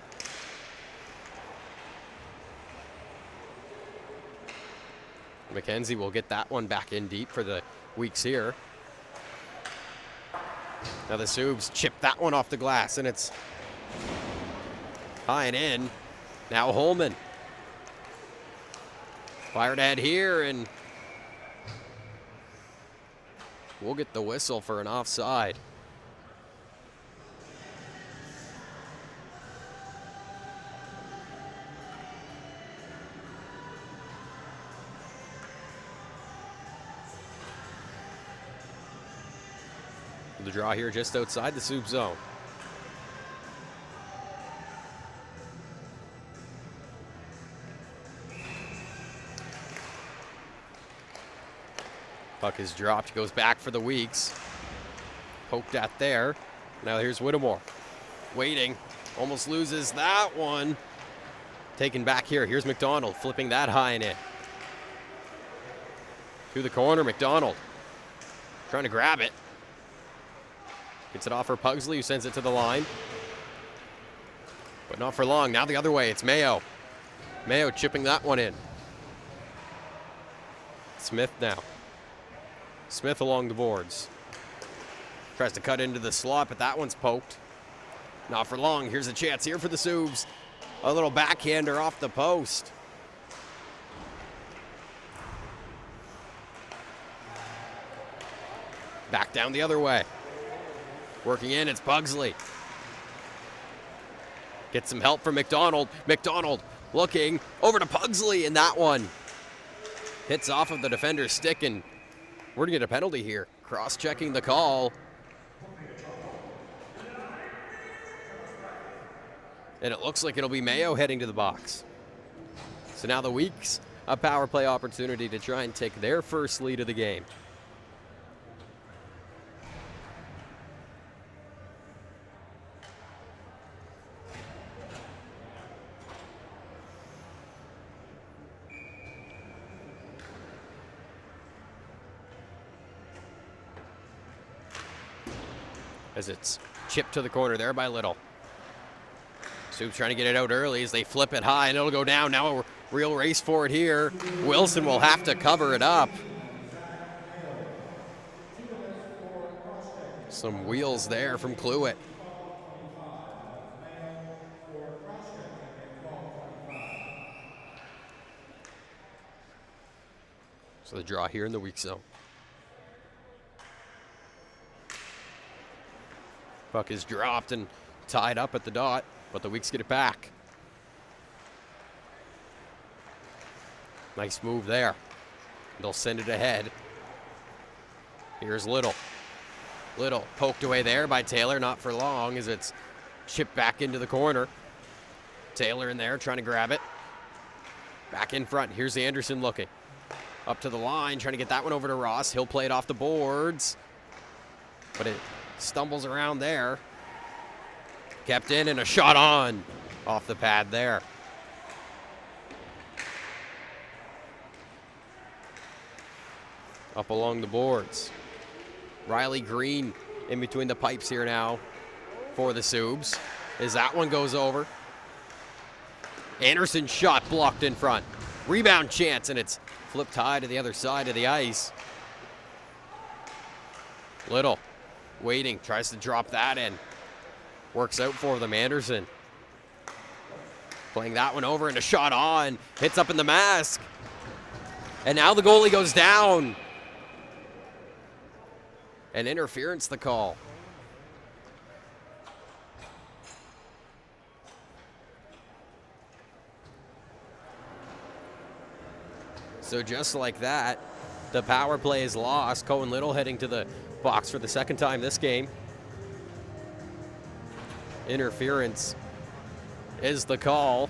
C: McKenzie will get that one back in deep for the Weeks here. Now the Subs chip that one off the glass, and it's High and in. Now Holman. Fired ahead here, and we'll get the whistle for an offside. The draw here just outside the soup zone. Puck is dropped, goes back for the Weeks. Poked at there. Now here's Whittemore. Waiting, almost loses that one. Taken back here, here's McDonald, flipping that high and in. To the corner, McDonald. Trying to grab it. Gets it off for Pugsley, who sends it to the line. But not for long. Now the other way, it's Mayo. Mayo chipping that one in. Smith now. Smith along the boards. Tries to cut into the slot, but that one's poked. Not for long. Here's a chance here for the Subs. A little backhander off the post. Back down the other way. Working in, it's Pugsley. Gets some help from McDonald. McDonald looking over to Pugsley, and that one hits off of the defender's stick, and we're gonna get a penalty here. Cross-checking the call. And it looks like it'll be Mayo heading to the box. So now the Weeks, a power play opportunity to try and take their first lead of the game. As it's chipped to the corner there by Little. Soups trying to get it out early as they flip it high, and it'll go down. Now a real race for it here. Wilson will have to cover it up. Some wheels there from Cluett. So the draw here in the weak zone. Puck is dropped and tied up at the dot, but the Weeks get it back. Nice move there. They'll send it ahead. Here's Little. Little poked away there by Taylor, not for long as it's chipped back into the corner. Taylor in there trying to grab it. Back in front. Here's Anderson looking. Up to the line, trying to get that one over to Ross. He'll play it off the boards, but it stumbles around there. Kept in, and a shot on off the pad there. Up along the boards. Riley Green in between the pipes here now for the Subs. As that one goes over. Anderson's shot blocked in front. Rebound chance, and it's flipped high to the other side of the ice. Little waiting, tries to drop that in. Works out for them, Anderson. Playing that one over, and a shot on. Hits up in the mask. And now the goalie goes down. And interference the call. So just like that, the power play is lost. Cohen Little heading to the box for the second time this game. Interference is the call.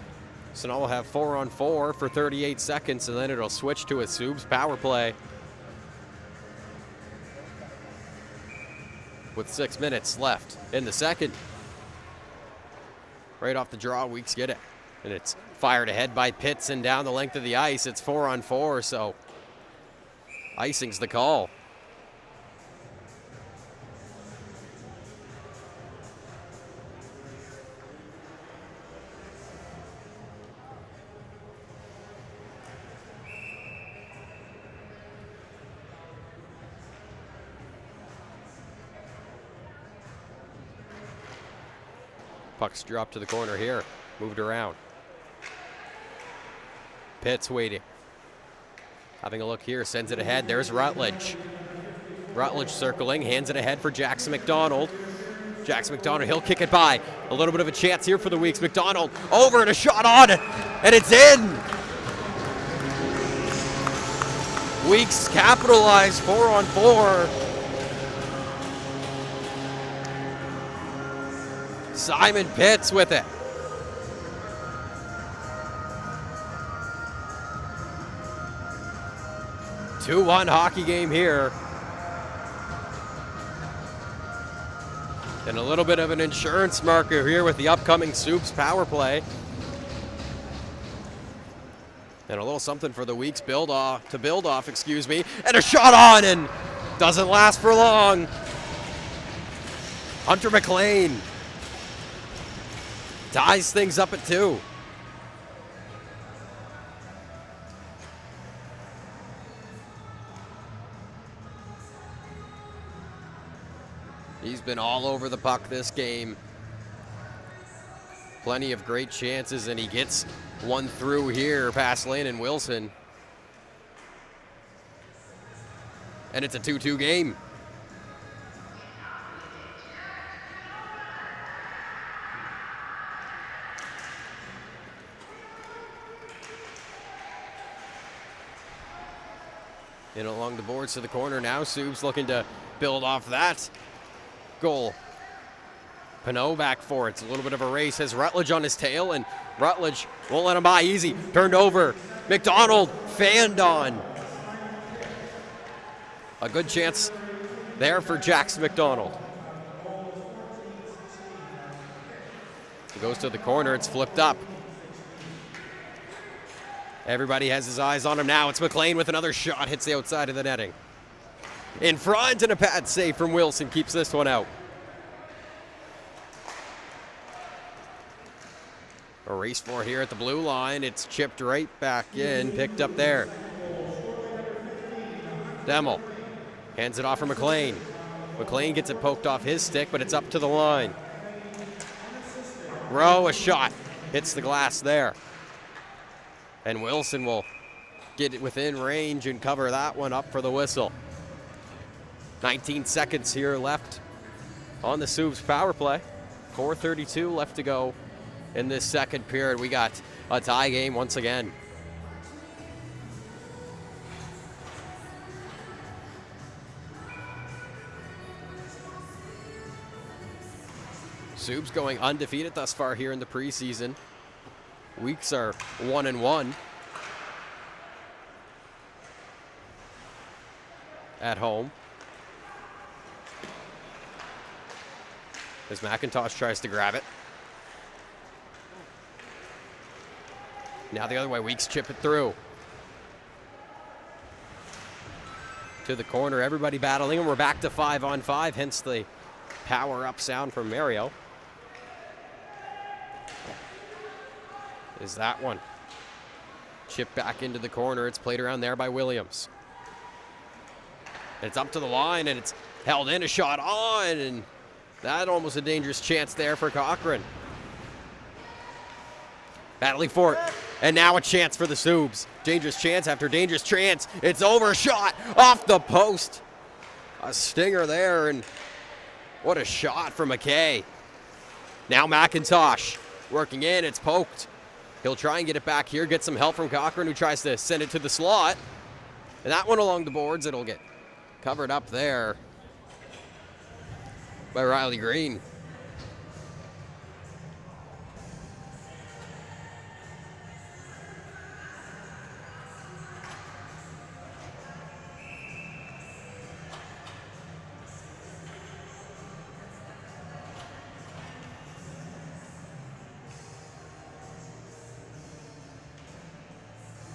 C: So now we'll have 4-on-4 for 38 seconds, and then it'll switch to a Subs power play with 6 minutes left in the second. Right off the draw, Weeks get it. And it's fired ahead by Pitts and down the length of the ice. It's 4-on-4, so icing's the call. Puck's dropped to the corner here. Moved around. Pitts waiting. Having a look here, sends it ahead. There's Rutledge. Rutledge circling, hands it ahead for Jackson McDonald. Jackson McDonald, he'll kick it by. A little bit of a chance here for the Weeks. McDonald over and a shot on it, and it's in. Weeks capitalized 4-on-4. Simon Pitts with it. Two-one hockey game here. And a little bit of an insurance marker here with the upcoming Soups power play. And a little something for the Weeks to build off, and a shot on, and doesn't last for long. Hunter McLean ties things up at 2. He's been all over the puck this game. Plenty of great chances, and he gets one through here past Lane and Wilson. And it's a 2-2 game. In along the boards to the corner now. Subs looking to build off that goal. Pinot back for it. It's a little bit of a race. Has Rutledge on his tail, and Rutledge won't let him by easy. Turned over. McDonald fanned on. A good chance there for Jackson McDonald. He goes to the corner. It's flipped up. Everybody has his eyes on him now. It's McLean with another shot. Hits the outside of the netting. In front, and a pad save from Wilson keeps this one out. A race for it here at the blue line. It's chipped right back in, picked up there. Demmel hands it off for McLean. McLean gets it poked off his stick, but it's up to the line. Rowe, a shot. Hits the glass there. And Wilson will get it within range and cover that one up for the whistle. 19 seconds here left on the Subs power play. 4:32 left to go in this second period. We got a tie game once again. Subs going undefeated thus far here in the preseason. Weeks are 1-1 at home. As McIntosh tries to grab it. Now the other way, Weeks chip it through. To the corner, everybody battling, and we're back to 5-on-5, hence the power-up sound from Mario. Is that one. Chip back into the corner. It's played around there by Williams. It's up to the line, and it's held in, a shot on, and that almost a dangerous chance there for Cochran. Battling for it, and now a chance for the Subs. Dangerous chance after dangerous chance. It's over, shot off the post. A stinger there, and what a shot from McKay. Now McIntosh working in, it's poked. He'll try and get it back here, get some help from Cochran, who tries to send it to the slot. And that one along the boards, it'll get covered up there by Riley Green.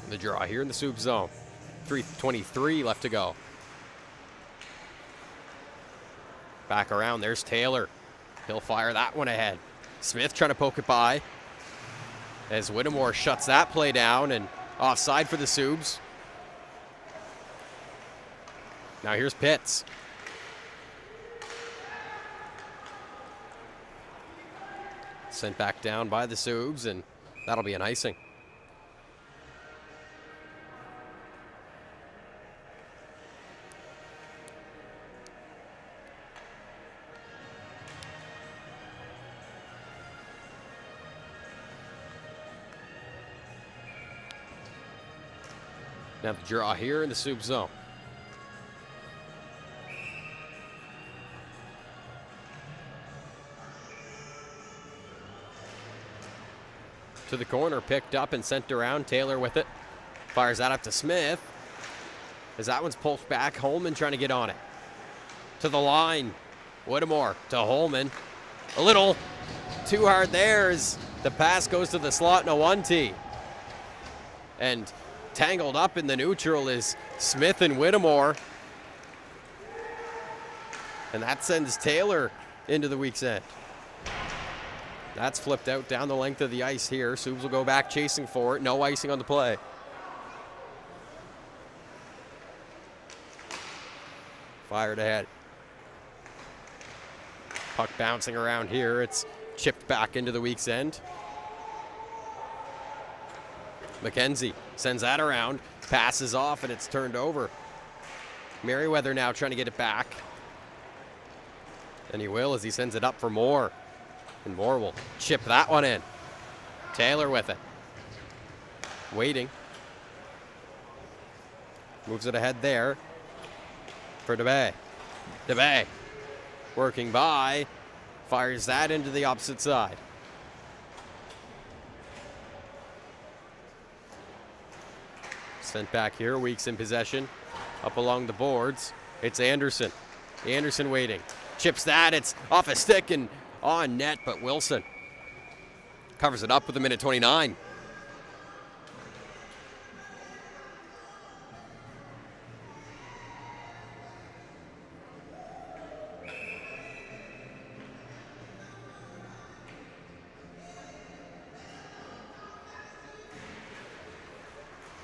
C: The draw here in the Soup zone. 3:23 left to go. Back around, there's Taylor. He'll fire that one ahead. Smith trying to poke it by. As Whittemore shuts that play down, and offside for the Subs. Now here's Pitts. Sent back down by the Subs, and that'll be an icing. Now the draw here in the Sub zone. To the corner, picked up and sent around. Taylor with it. Fires that up to Smith. As that one's pulsed back, Holman trying to get on it. To the line. Whittemore to Holman. A little too hard there as the pass goes to the slot in a 1T. And tangled up in the neutral is Smith and Whittemore. And that sends Taylor into the week's end. That's flipped out down the length of the ice here. Subs will go back chasing for it. No icing on the play. Fired ahead. Puck bouncing around here. It's chipped back into the week's end. McKenzie sends that around. Passes off and it's turned over. Merriweather now trying to get it back. And he will as he sends it up for Moore. And Moore will chip that one in. Taylor with it. Waiting. Moves it ahead there for DeBay. DeBay working by. Fires that into the opposite side. Sent back here. Weeks in possession. Up along the boards. It's Anderson. Anderson waiting. Chips that. It's off a stick and on net, but Wilson covers it up with a minute 29.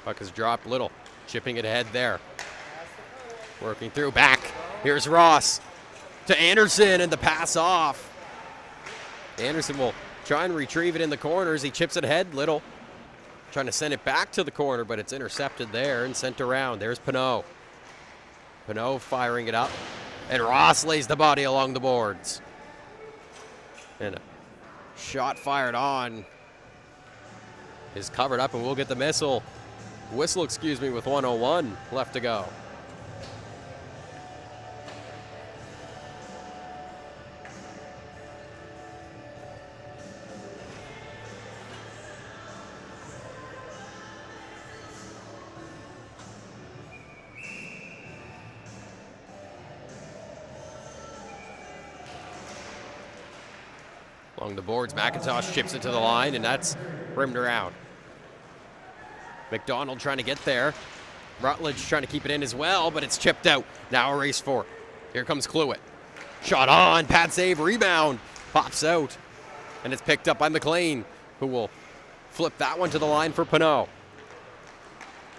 C: Puck has dropped little, chipping it ahead there. Working through, back. Here's Ross to Anderson and the pass off. Anderson will try and retrieve it in the corners. He chips it ahead, Little. Trying to send it back to the corner, but it's intercepted there and sent around. There's Pinot. Pinot firing it up. And Ross lays the body along the boards. And a shot fired on is covered up, and we'll get the whistle, with 1:01 left to go. Along the boards, McIntosh chips it to the line, and that's rimmed around. McDonald trying to get there. Rutledge trying to keep it in as well, but it's chipped out. Now a race for it. Here comes Cluett. Shot on, pad save, rebound. Pops out, and it's picked up by McLean, who will flip that one to the line for Pinot.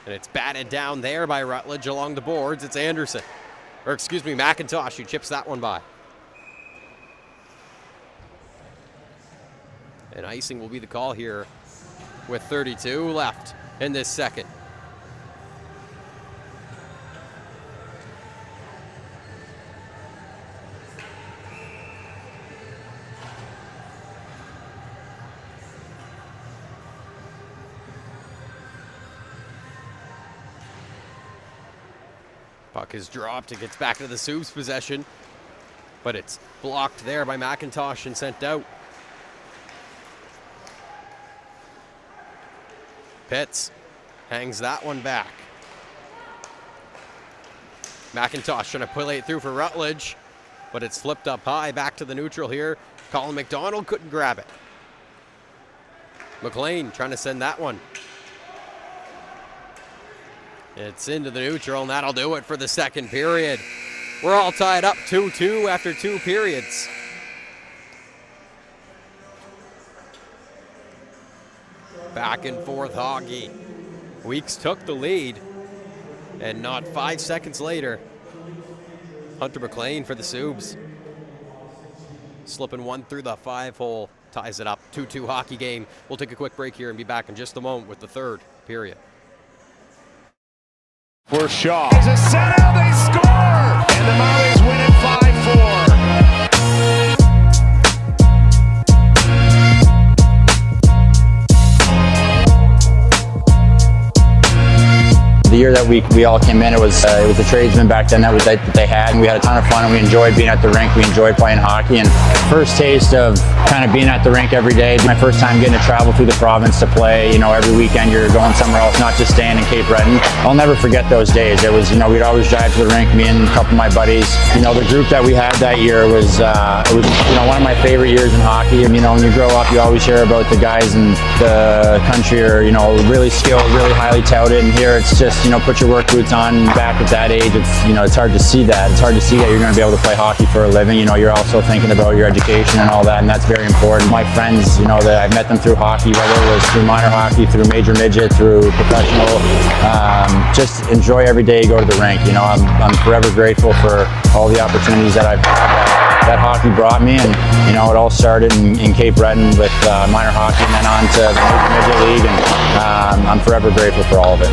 C: And it's batted down there by Rutledge along the boards. It's Anderson. Or excuse me, McIntosh, who chips that one by. And icing will be the call here with 32 left in this second. Puck is dropped. It gets back to the Subs' possession, but it's blocked there by McIntosh and sent out. Pitts hangs that one back. McIntosh trying to play it through for Rutledge, but it's flipped up high back to the neutral here. Colin McDonald couldn't grab it. McLean trying to send that one. It's into the neutral, and that'll do it for the second period. We're all tied up 2-2 after 2 periods. Back and forth hockey. Weeks took the lead, and not 5 seconds later, Hunter McLean for the Subs. Slipping one through the 5-hole. ties it up. 2-2 hockey game. We'll take a quick break here and be back in just a moment with the third period.
D: For Shaw. There's a set out, they score! And the Maoris win it 5-4.
E: The year that we all came in, it was a tradesman back then that they had, and we had a ton of fun, and we enjoyed being at the rink. We enjoyed playing hockey, and first taste of kind of being at the rink every day. My first time getting to travel through the province to play. You know, every weekend you're going somewhere else, not just staying in Cape Breton. I'll never forget those days. It was, you know, we'd always drive to the rink, me and a couple of my buddies. You know, the group that we had that year was you know, one of my favorite years in hockey. And, you know, when you grow up, you always hear about the guys in the country are, you know, really skilled, really highly touted, and here it's just, you know, put your work boots on. Back at that age, it's, you know, it's hard to see that. It's hard to see that you're going to be able to play hockey for a living. You know, you're also thinking about your education and all that, and that's very important. My friends, you know, that I've met them through hockey, whether it was through minor hockey, through major midget, through professional, just enjoy every day you go to the rink. You know, I'm forever grateful for all the opportunities that I've had that hockey brought me, and, you know, it all started in Cape Breton with minor hockey and then on to the major midget league, and I'm forever grateful for all of it.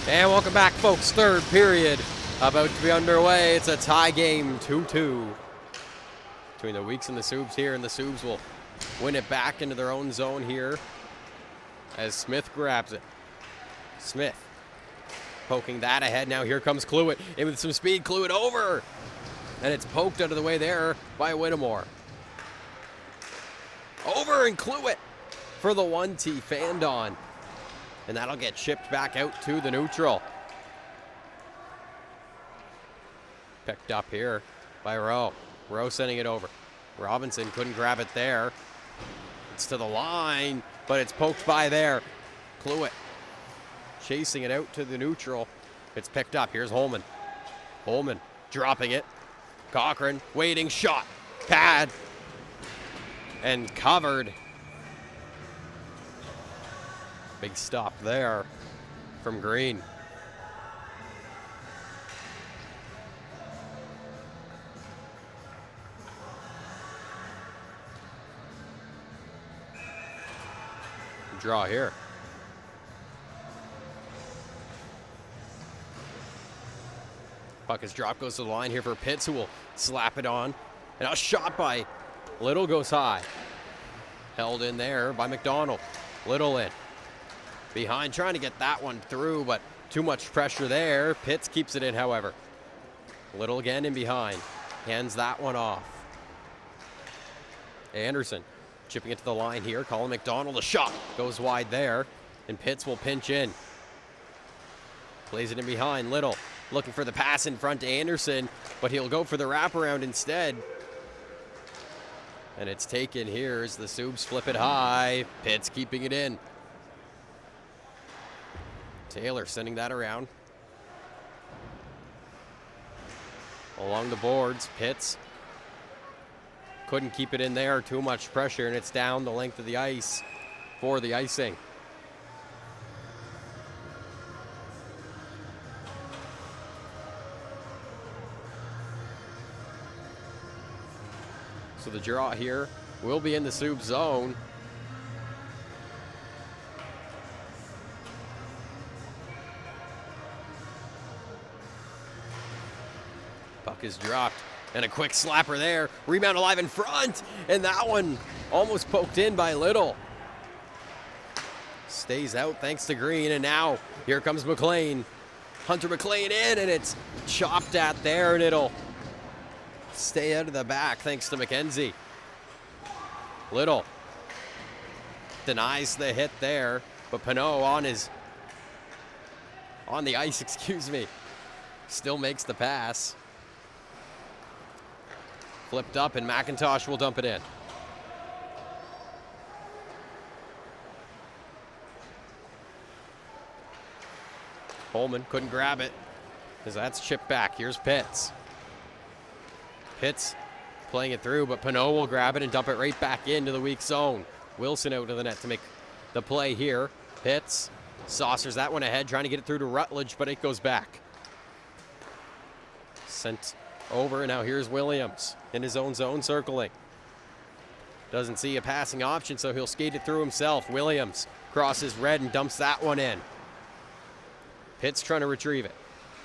C: And welcome back, folks. Third period about to be underway. It's a tie game, 2-2 between the Weeks and the Subs here, and the Subs will win it back into their own zone here as Smith grabs it. Smith poking that ahead. Now here comes Cluett in with some speed. Cluett over, and it's poked out of the way there by Whittemore. Over, and Cluett for the 1T fanned on. And that'll get shipped back out to the neutral. Picked up here by Rowe. Rowe sending it over. Robinson couldn't grab it there. It's to the line, but it's poked by there. Cluett chasing it out to the neutral. It's picked up. Here's Holman. Holman dropping it. Cochran waiting, shot. Pad. And covered. Big stop there from Green. Draw here. Puck is dropped, goes to the line here for Pitts, who will slap it on. And a shot by Little goes high. Held in there by McDonald. Little in. Behind, trying to get that one through, but too much pressure there. Pitts keeps it in, however. Little again in behind. Hands that one off. Anderson chipping it to the line here. Colin McDonald, a shot. Goes wide there, and Pitts will pinch in. Plays it in behind. Little looking for the pass in front to Anderson, but he'll go for the wraparound instead. And it's taken here as the Subs flip it high. Pitts keeping it in. Taylor sending that around. Along the boards, Pitts couldn't keep it in there, too much pressure, and it's down the length of the ice for the icing. So the draw here will be in the Sub zone. Puck is dropped, and a quick slapper there. Rebound alive in front, and that one almost poked in by Little. Stays out thanks to Green, and now here comes McLean. Hunter McLean in, and it's chopped at there, and it'll stay out of the back thanks to McKenzie. Little denies the hit there, but Pinot on the ice, excuse me, still makes the pass. Flipped up, and McIntosh will dump it in. Holman couldn't grab it, as that's chipped back. Here's Pitts. Pitts playing it through, but Pinot will grab it and dump it right back into the weak zone. Wilson out of the net to make the play here. Pitts saucers that one ahead, trying to get it through to Rutledge, but it goes back. Sent over, and now here's Williams in his own zone circling. Doesn't see a passing option, so he'll skate it through himself. Williams crosses red and dumps that one in. Pitts trying to retrieve it.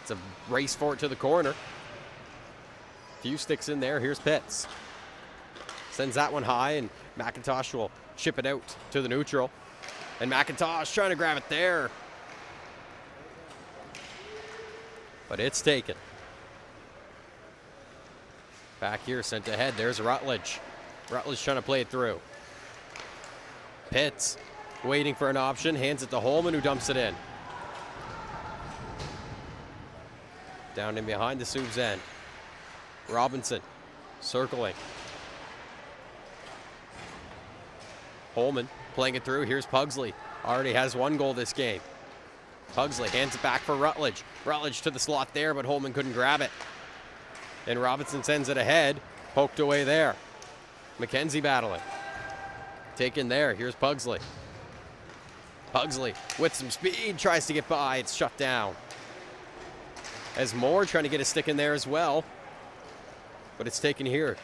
C: It's a race for it to the corner. Few sticks in there. Here's Pitts. Sends that one high, and McIntosh will chip it out to the neutral. And McIntosh trying to grab it there. But it's taken. Back here, sent ahead. There's Rutledge. Rutledge trying to play it through. Pitts waiting for an option. Hands it to Holman, who dumps it in. Down in behind the Subs end. Robinson circling. Holman playing it through. Here's Pugsley. Already has one goal this game. Pugsley hands it back for Rutledge. Rutledge to the slot there, but Holman couldn't grab it. And Robinson sends it ahead. Poked away there. McKenzie battling. Taken there. Here's Pugsley. Pugsley with some speed tries to get by. It's shut down. As Moore trying to get a stick in there as well. But it's taken here.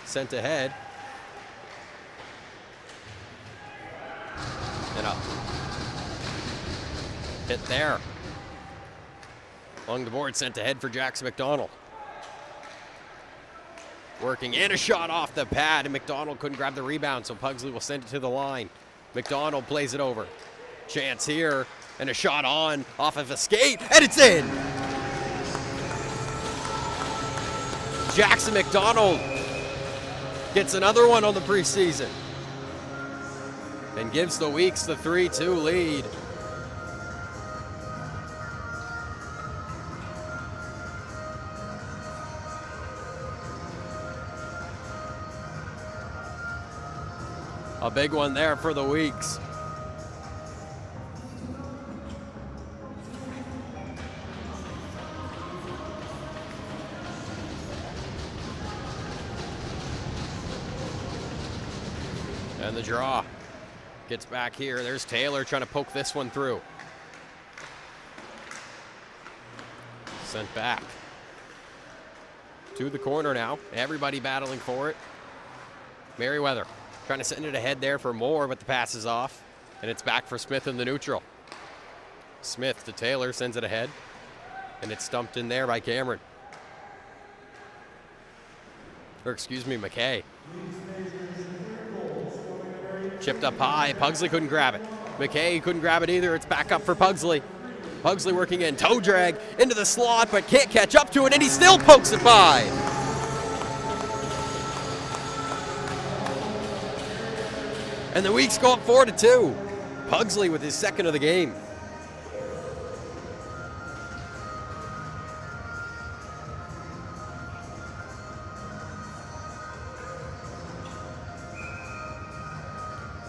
C: Sent ahead. And up. Hit there. Along the board, sent ahead for Jackson McDonald. Working, and a shot off the pad, and McDonald couldn't grab the rebound, so Pugsley will send it to the line. McDonald plays it over. Chance here, and a shot on, off of a skate, and it's in! Jackson McDonald gets another one on the preseason and gives the Weeks the 3-2 lead. A big one there for the Weeks. And the draw gets back here. There's Taylor trying to poke this one through. Sent back to the corner now. Everybody battling for it. Merriweather trying to send it ahead there for Moore, but the pass is off. And it's back for Smith in the neutral. Smith to Taylor, sends it ahead. And it's stumped in there by Cameron. Or excuse me, McKay. Chipped up high. Pugsley couldn't grab it. McKay couldn't grab it either. It's back up for Pugsley. Pugsley working in. Toe drag into the slot, but can't catch up to it, and he still pokes it by. And the Weeks go up 4-2. Pugsley with his second of the game.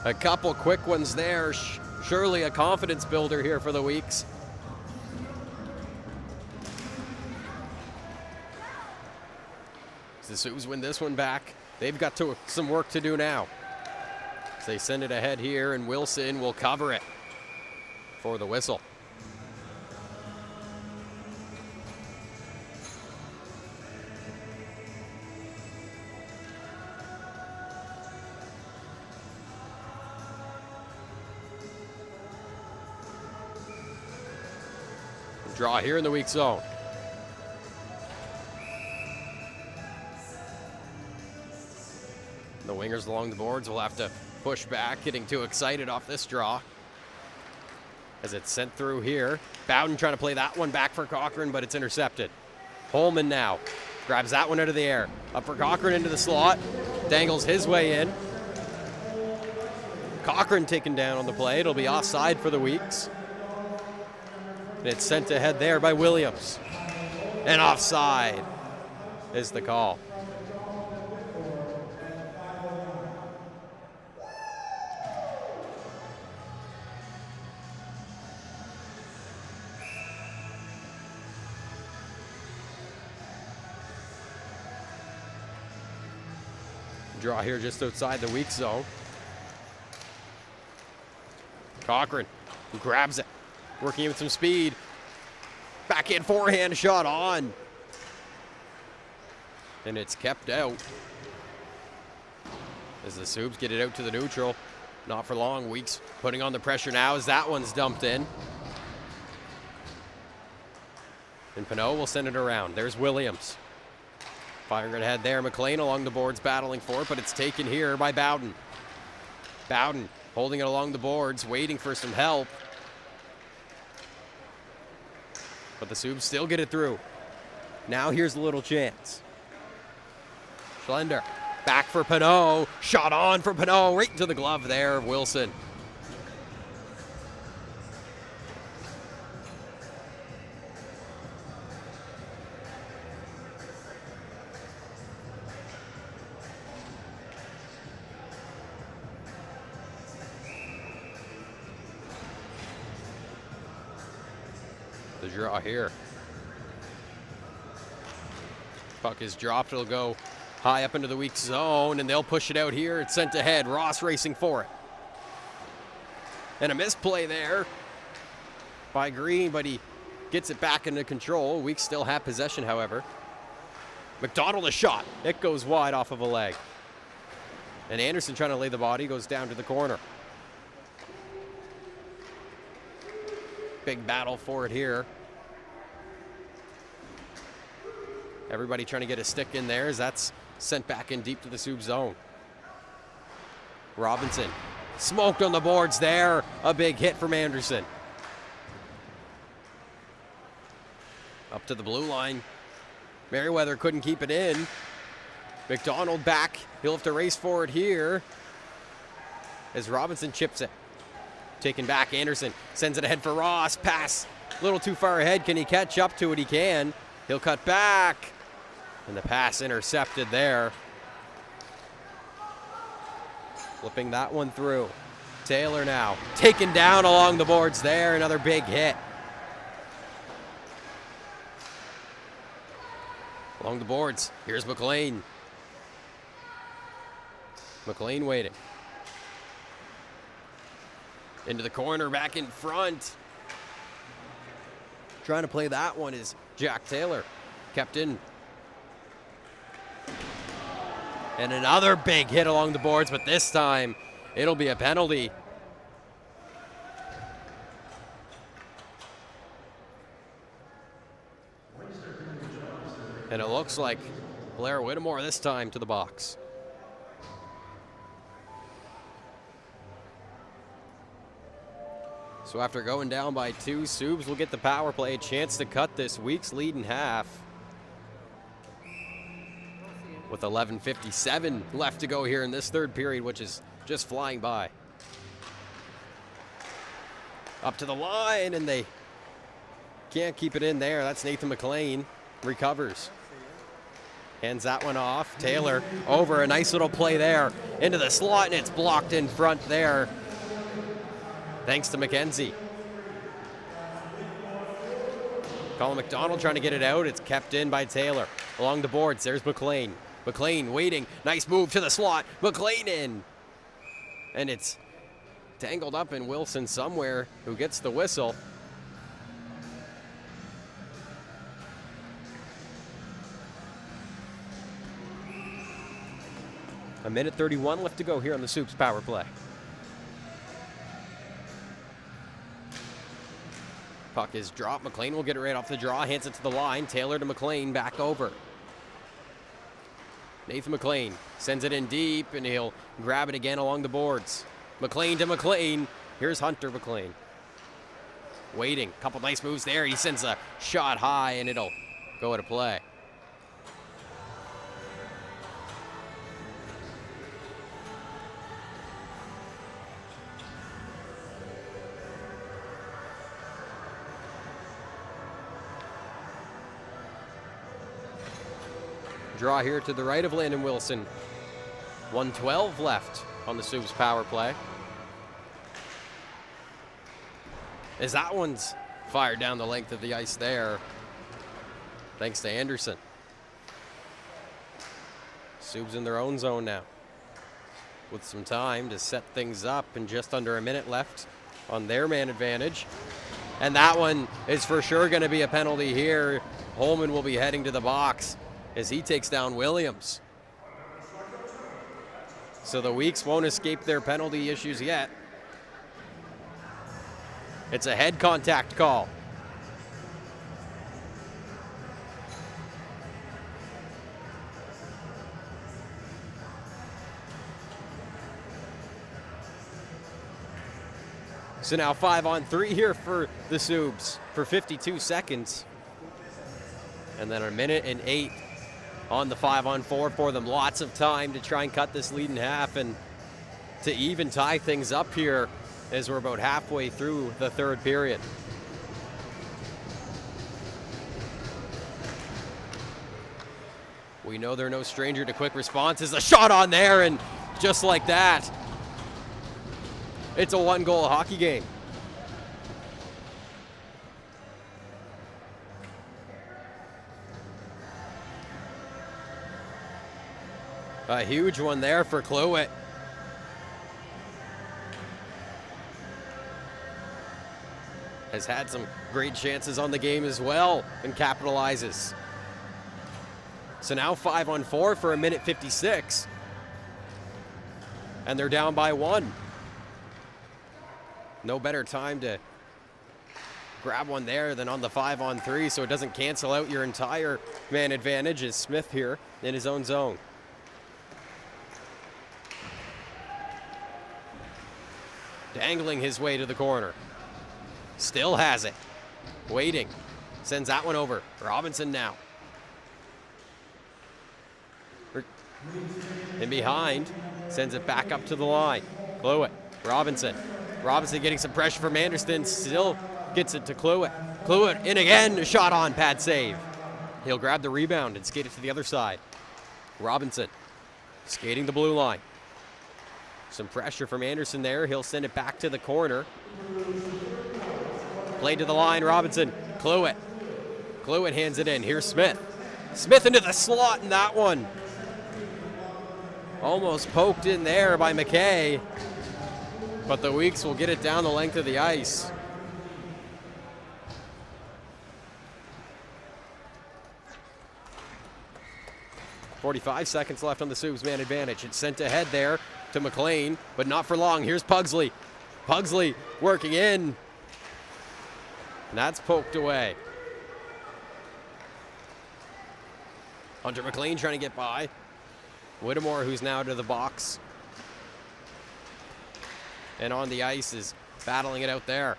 C: A couple quick ones there. Surely a confidence builder here for the Weeks. The Sioux win this one back they've got some work to do now. So they send it ahead here, and Wilson will cover it for the whistle. Draw here in the weak zone. The wingers along the boards will have to push back, getting too excited off this draw. As it's sent through here. Bowden trying to play that one back for Cochran, but it's intercepted. Holman now grabs that one out of the air. Up for Cochran into the slot. Dangles his way in. Cochran taken down on the play. It'll be offside for the Weeks. And it's sent ahead there by Williams. And offside is the call. Draw here just outside the weak zone. Cochran grabs it. Working with some speed. Backhand forehand shot on. And it's kept out. As the Subs get it out to the neutral. Not for long. Weeks putting on the pressure now as that one's dumped in. And Pinot will send it around. There's Williams. Firing it ahead there. McLean along the boards battling for it, but it's taken here by Bowden. Bowden holding it along the boards, waiting for some help. But the Subs still get it through. Now here's a little chance. Schlender back for Pinot. Shot on for Pinot. Right into the glove there of Wilson. The draw here. Puck is dropped. It'll go high up into the weak zone, and they'll push it out here. It's sent ahead. Ross racing for it. And a misplay there by Green, but he gets it back into control. Weeks still have possession, however. McDonald a shot. It goes wide off of a leg. And Anderson trying to lay the body, goes down to the corner. Big battle for it here. Everybody trying to get a stick in there as that's sent back in deep to the Sub zone. Robinson smoked on the boards there. A big hit from Anderson. Up to the blue line. Merriweather couldn't keep it in. McDonald back. He'll have to race for it here as Robinson chips it. Taken back, Anderson sends it ahead for Ross. Pass a little too far ahead. Can he catch up to it? He can. He'll cut back. And the pass intercepted there. Flipping that one through. Taylor now taken down along the boards there. Another big hit. Along the boards. Here's McLean. McLean waiting. Into the corner, back in front. Trying to play that one is Jack Taylor. Kept in. And another big hit along the boards, but this time it'll be a penalty. And it looks like Blair Whittemore this time to the box. So after going down by 2, Subs will get the power play, a chance to cut this week's lead in half. With 11:57 left to go here in this third period, which is just flying by. Up to the line, and they can't keep it in there. That's Nathan McLean. Recovers. Hands that one off. Taylor over, a nice little play there. Into the slot, and it's blocked in front there. Thanks to McKenzie. Colin McDonald trying to get it out. It's kept in by Taylor. Along the boards, there's McLean. McLean waiting. Nice move to the slot. McLean in. And it's tangled up in Wilson somewhere, who gets the whistle. A minute 31 left to go here on the Soups power play. Puck is dropped. McLean will get it right off the draw. Hands it to the line. Taylor to McLean. Back over. Nathan McLean sends it in deep, and he'll grab it again along the boards. McLean to McLean. Here's Hunter McLean. Waiting. Couple nice moves there. He sends a shot high, and it'll go out of play. Draw here to the right of Landon Wilson. 1:12 left on the Soups power play. As that one's fired down the length of the ice there, thanks to Anderson. Soups in their own zone now, with some time to set things up, and just under a minute left on their man advantage. And that one is for sure going to be a penalty here. Holman will be heading to the box as he takes down Williams. So the Weeks won't escape their penalty issues yet. It's a head contact call. So now 5-on-3 here for the Soups for 52 seconds. And then a minute and 8 on the 5-on-4 for them. Lots of time to try and cut this lead in half and to even tie things up here as we're about halfway through the third period. We know they're no stranger to quick responses. A shot on there, and just like that, it's a one-goal hockey game. A huge one there for Clowett. Has had some great chances on the game as well and capitalizes. So now 5-on-4 for a minute 56. And they're down by 1. No better time to grab one there than on the 5-on-3, so it doesn't cancel out your entire man advantage. Is Smith here in his own zone. Dangling his way to the corner. Still has it. Waiting. Sends that one over. Robinson now. In behind. Sends it back up to the line. Clowett. Robinson. Robinson getting some pressure from Anderson. Still gets it to Clowett. Clowett in again. A shot on. Pad save. He'll grab the rebound and skate it to the other side. Robinson skating the blue line. Some pressure from Anderson there. He'll send it back to the corner. Play to the line. Robinson. Clowett. Clowett hands it in. Here's Smith. Smith into the slot in that one. Almost poked in there by McKay. But the Weeks will get it down the length of the ice. .45 seconds left on the Soups man advantage. It's sent ahead there to McLean, but not for long. Here's Pugsley. Pugsley working in. And that's poked away. Hunter McLean trying to get by. Whittemore, who's now to the box. And on the ice, is battling it out there.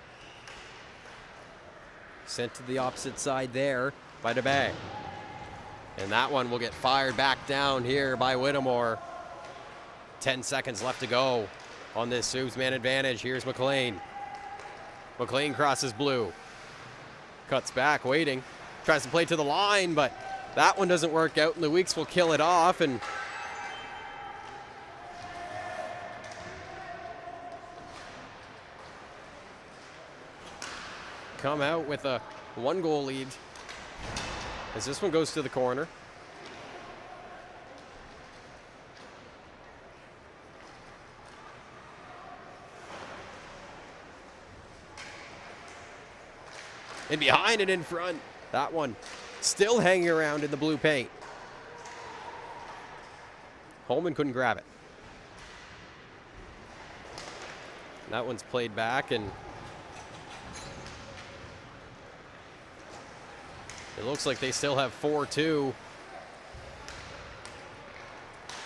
C: Sent to the opposite side there by DeBay. And that one will get fired back down here by Whittemore. 10 seconds left to go on this Soups man advantage. Here's McLean. McLean crosses blue. Cuts back, waiting. Tries to play to the line, but that one doesn't work out, and the Weeks will kill it off. And come out with a 1-goal lead as this one goes to the corner. In behind and in front. That one still hanging around in the blue paint. Holman couldn't grab it. That one's played back, and it looks like they still have 4-2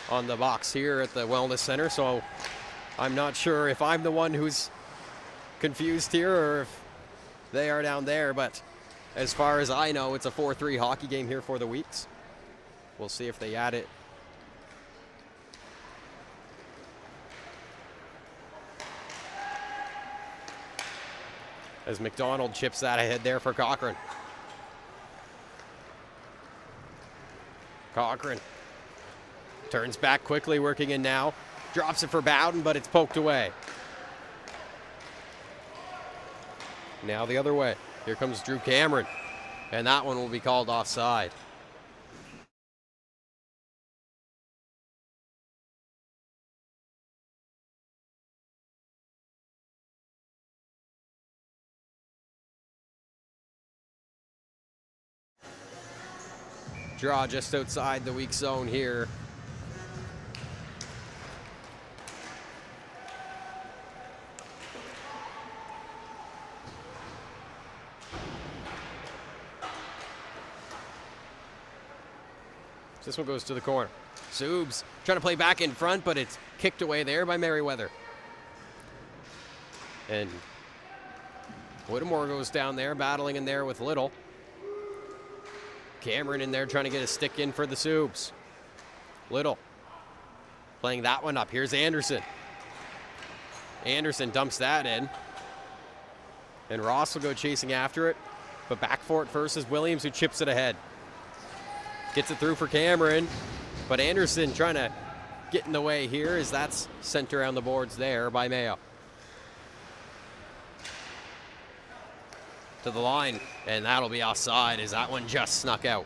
C: on the box here at the Wellness Center, so I'm not sure if I'm the one who's confused here or if they are down there, but as far as I know, it's a 4-3 hockey game here for the Weeks. We'll see if they add it. As McDonald chips that ahead there for Cochran. Cochran turns back quickly, working in now. Drops it for Bowden, but it's poked away. Now the other way. Here comes Drew Cameron, and that one will be called offside. Draw just outside the weak zone here. This one goes to the corner. Subs trying to play back in front, but it's kicked away there by Merriweather. And Whittemore goes down there, battling in there with Little. Cameron in there trying to get a stick in for the Subs. Little playing that one up. Here's Anderson. Anderson dumps that in. And Ross will go chasing after it. But back for it first is Williams, who chips it ahead. Gets it through for Cameron. But Anderson trying to get in the way here as that's sent around the boards there by Mayo. To the line, and that'll be offside as that one just snuck out.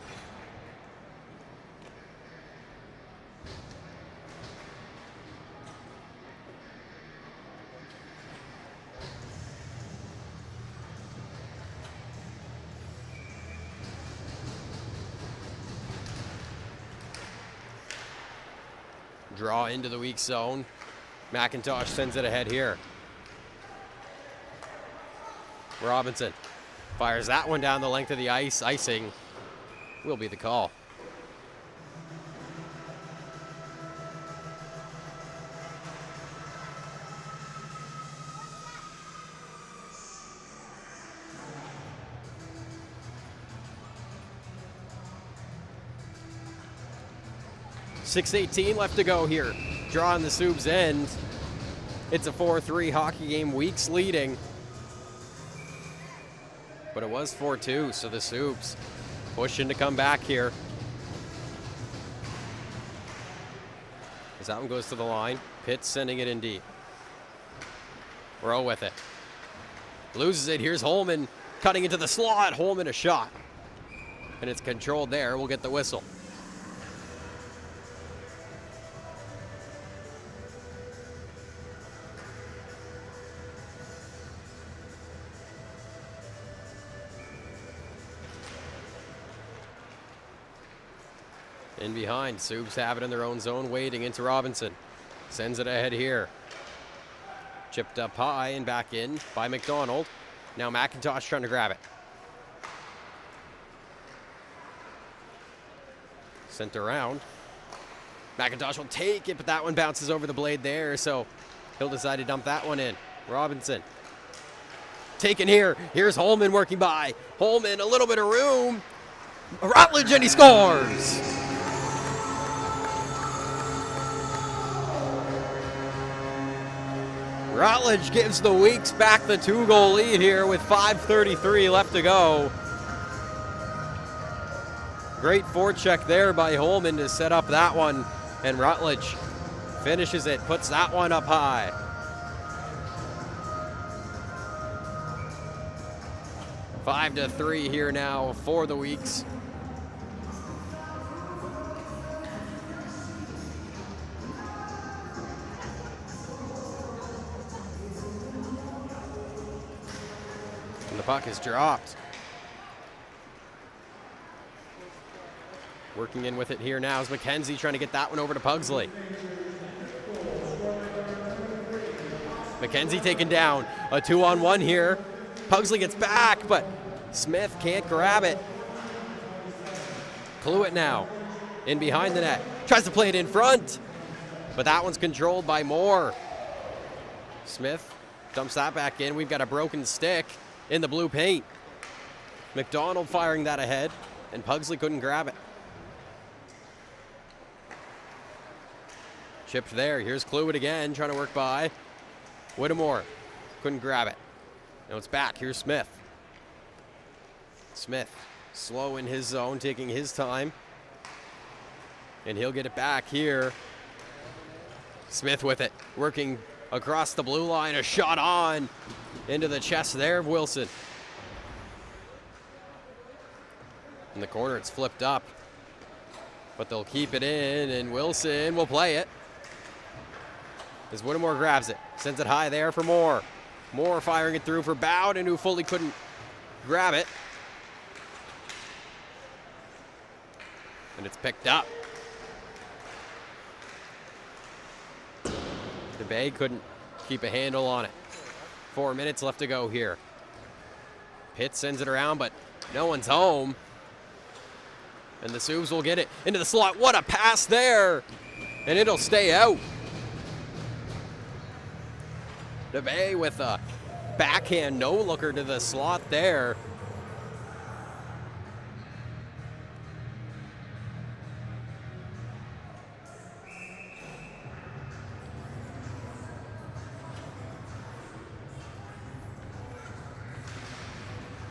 C: Draw into the weak zone. McIntosh sends it ahead here. Robinson fires that one down the length of the ice. Icing will be the call. .618 left to go here. Draw on the Subs end. It's a 4-3 hockey game. Weeks leading. But it was 4-2, so the Subs pushing to come back here. As that one goes to the line. Pitts sending it in deep. Rowe with it. Loses it. Here's Holman cutting into the slot. Holman a shot. And it's controlled there. We'll get the whistle. In behind, Subs have it in their own zone, waiting into Robinson. Sends it ahead here. Chipped up high and back in by McDonald. Now McIntosh trying to grab it. Sent around. McIntosh will take it, but that one bounces over the blade there, so he'll decide to dump that one in. Robinson. Taken here. Here's Holman working by. Holman, a little bit of room. Rutledge, and he scores! Rutledge gives the Weeks back the 2-goal lead here with 5:33 left to go. Great forecheck there by Holman to set up that one, and Rutledge finishes it, puts that one up high. Five to 3 here now for the Weeks. And the puck is dropped. Working in with it here now is McKenzie trying to get that one over to Pugsley. McKenzie taken down. A 2-on-1 here. Pugsley gets back, but Smith can't grab it. Cluett now in behind the net. Tries to play it in front, but that one's controlled by Moore. Smith dumps that back in. We've got a broken stick in the blue paint. McDonald firing that ahead, and Pugsley couldn't grab it. Chipped there. Here's Cluett again, trying to work by. Whittemore couldn't grab it. Now it's back. Here's Smith. Smith slow in his zone, taking his time. And he'll get it back here. Smith with it, working across the blue line. A shot on into the chest there of Wilson. In the corner, it's flipped up. But they'll keep it in, and Wilson will play it. As Whittemore grabs it, sends it high there for Moore. Moore firing it through for Bowden, who fully couldn't grab it. And it's picked up. The Bay couldn't keep a handle on it. 4 minutes left to go here. Pitt sends it around, but no one's home. And the Subs will get it into the slot. What a pass there! And it'll stay out. The Bay with a backhand no-looker to the slot there.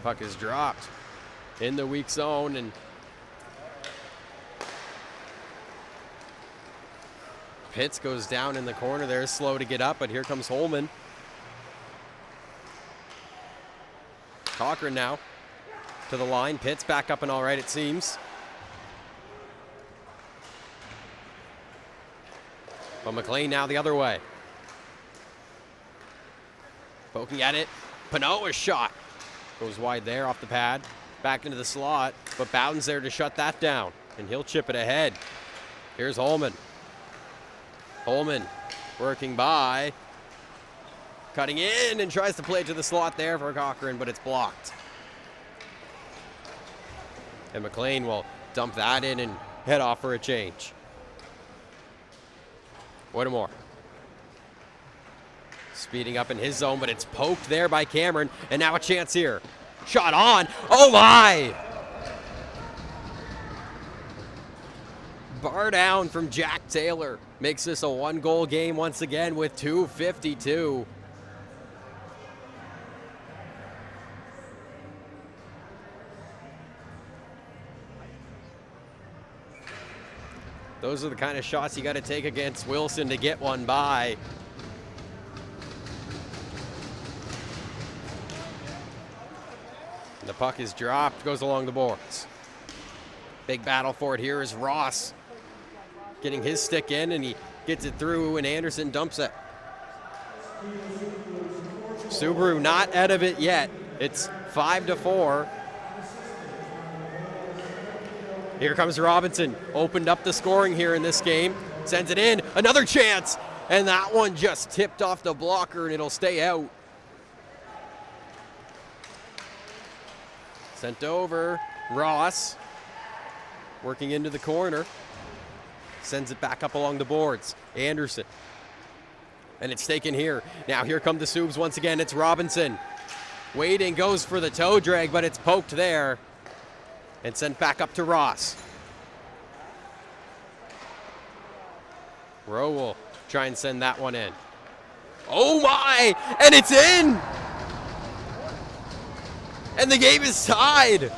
C: Puck is dropped in the weak zone, and Pitts goes down in the corner there, slow to get up, but here comes Holman. Cochran now to the line. Pitts back up and all right, it seems. But McLean now the other way. Poking at it. Panoa's shot goes wide there off the pad. Back into the slot, but Bowden's there to shut that down, and he'll chip it ahead. Here's Holman. Holman working by. Cutting in and tries to play it to the slot there for Cochran, but it's blocked. And McLean will dump that in and head off for a change. Whittemore. Speeding up in his zone, but it's poked there by Cameron, and now a chance here. Shot on. Oh my! Bar down from Jack Taylor. Makes this a one-goal game once again with 2:52. Those are the kind of shots you got to take against Wilson to get one by. And the puck is dropped, goes along the boards. Big battle for it here is Ross getting his stick in, and he gets it through, and Anderson dumps it. Subaru not out of it yet. It's 5-4. Here comes Robinson. Opened up the scoring here in this game. Sends it in. Another chance. And that one just tipped off the blocker, and it'll stay out. Sent over. Ross working into the corner. Sends it back up along the boards. Anderson. And it's taken here. Now here come the Subs once again. It's Robinson. Waiting, goes for the toe drag, but it's poked there. And sent back up to Ross. Rowe will try and send that one in. Oh my! And it's in! And the game is tied!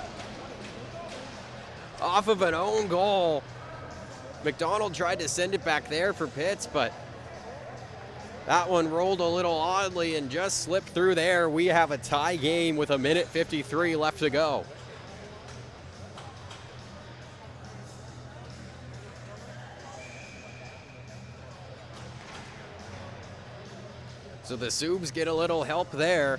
C: Off of an own goal. McDonald tried to send it back there for Pitts, but that one rolled a little oddly and just slipped through there. We have a tie game with 1:53 left to go. So the Subs get a little help there.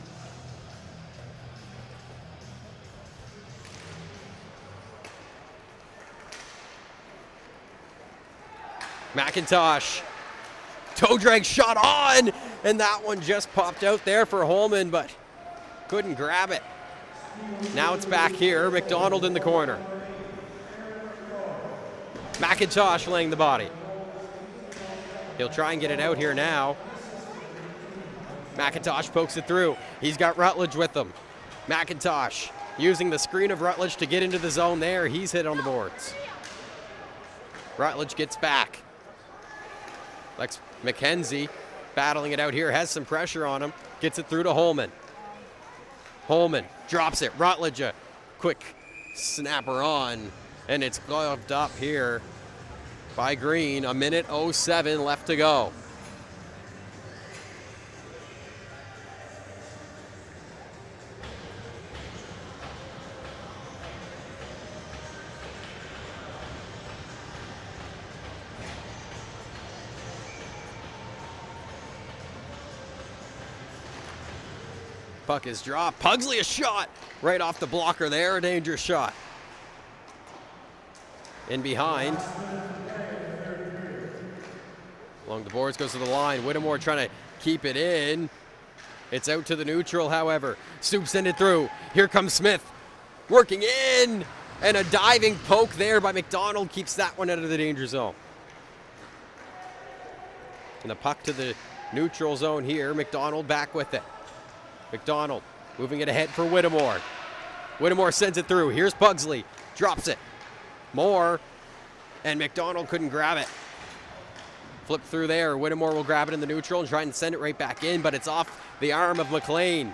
C: McIntosh. Toe drag shot on, and that one just popped out there for Holman, but couldn't grab it. Now it's back here, McDonald in the corner. McIntosh laying the body. He'll try and get it out here now. McIntosh pokes it through. He's got Rutledge with him. McIntosh using the screen of Rutledge to get into the zone there. He's hit on the boards. Rutledge gets back. Lex McKenzie battling it out here, has some pressure on him, gets it through to Holman. Holman drops it. Rutledge a quick snapper on, and it's gloved up here by Green. 1:07 left to go. Puck is dropped. Pugsley a shot right off the blocker there. A dangerous shot. In behind. Along the boards, goes to the line. Whittemore trying to keep it in. It's out to the neutral, however. Stoops send it through. Here comes Smith. Working in. And a diving poke there by McDonald keeps that one out of the danger zone. And the puck to the neutral zone here. McDonald back with it. McDonald moving it ahead for Whittemore. Whittemore sends it through. Here's Pugsley. Drops it. Moore. And McDonald couldn't grab it. Flip through there. Whittemore will grab it in the neutral and try and send it right back in, but it's off the arm of McLean.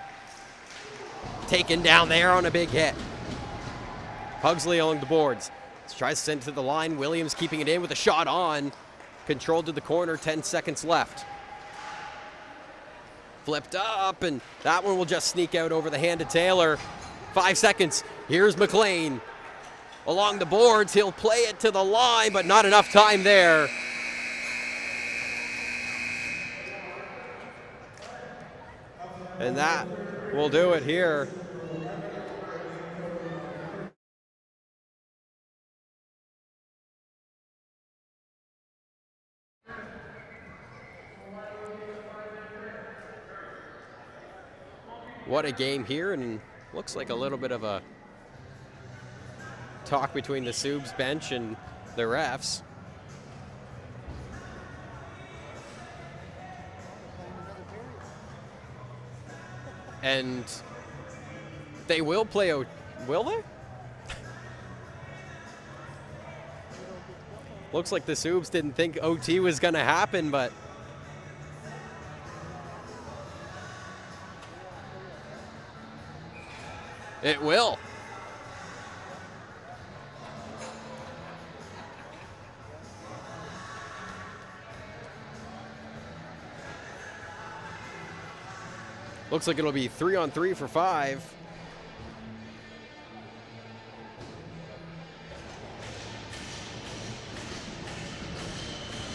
C: Taken down there on a big hit. Pugsley along the boards. Tries to send it to the line. Williams keeping it in with a shot on. Controlled to the corner. 10 seconds left. Flipped up, and that one will just sneak out over the hand of Taylor. 5 seconds. Here's McLean. Along the boards, he'll play it to the line, but not enough time there. And that will do it here. What a game here, and looks like a little bit of a talk between the Subs bench and the refs. And they will play, will they? Looks like the Subs didn't think OT was going to happen, but it will. Looks like it'll be 3-on-3 for 5.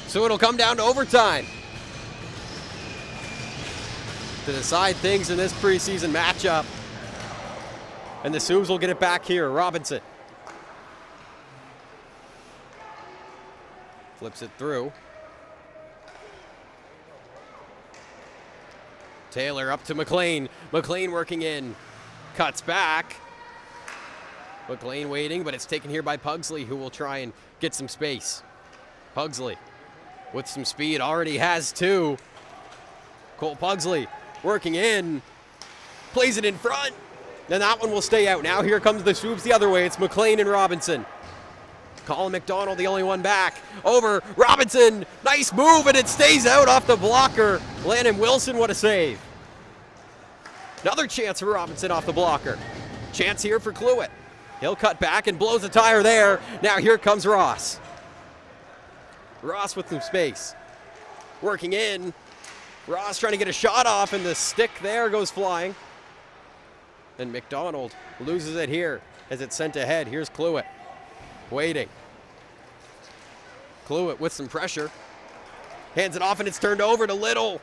C: So it'll come down to overtime to decide things in this preseason matchup. And the Subs will get it back here. Robinson flips it through. Taylor up to McLean. McLean working in. Cuts back. McLean waiting, but it's taken here by Pugsley, who will try and get some space. Pugsley with some speed. Already has 2. Cole Pugsley working in. Plays it in front. And that one will stay out. Now here comes the Subs the other way. It's McLean and Robinson. Colin McDonald, the only one back. Over Robinson. Nice move, and it stays out off the blocker. Landon Wilson, what a save. Another chance for Robinson off the blocker. Chance here for Cluett. He'll cut back and blows a tire there. Now here comes Ross. Ross with some space. Working in. Ross trying to get a shot off, and the stick there goes flying. And McDonald loses it here as it's sent ahead. Here's Cluett waiting. Cluett with some pressure. Hands it off, and it's turned over to Little,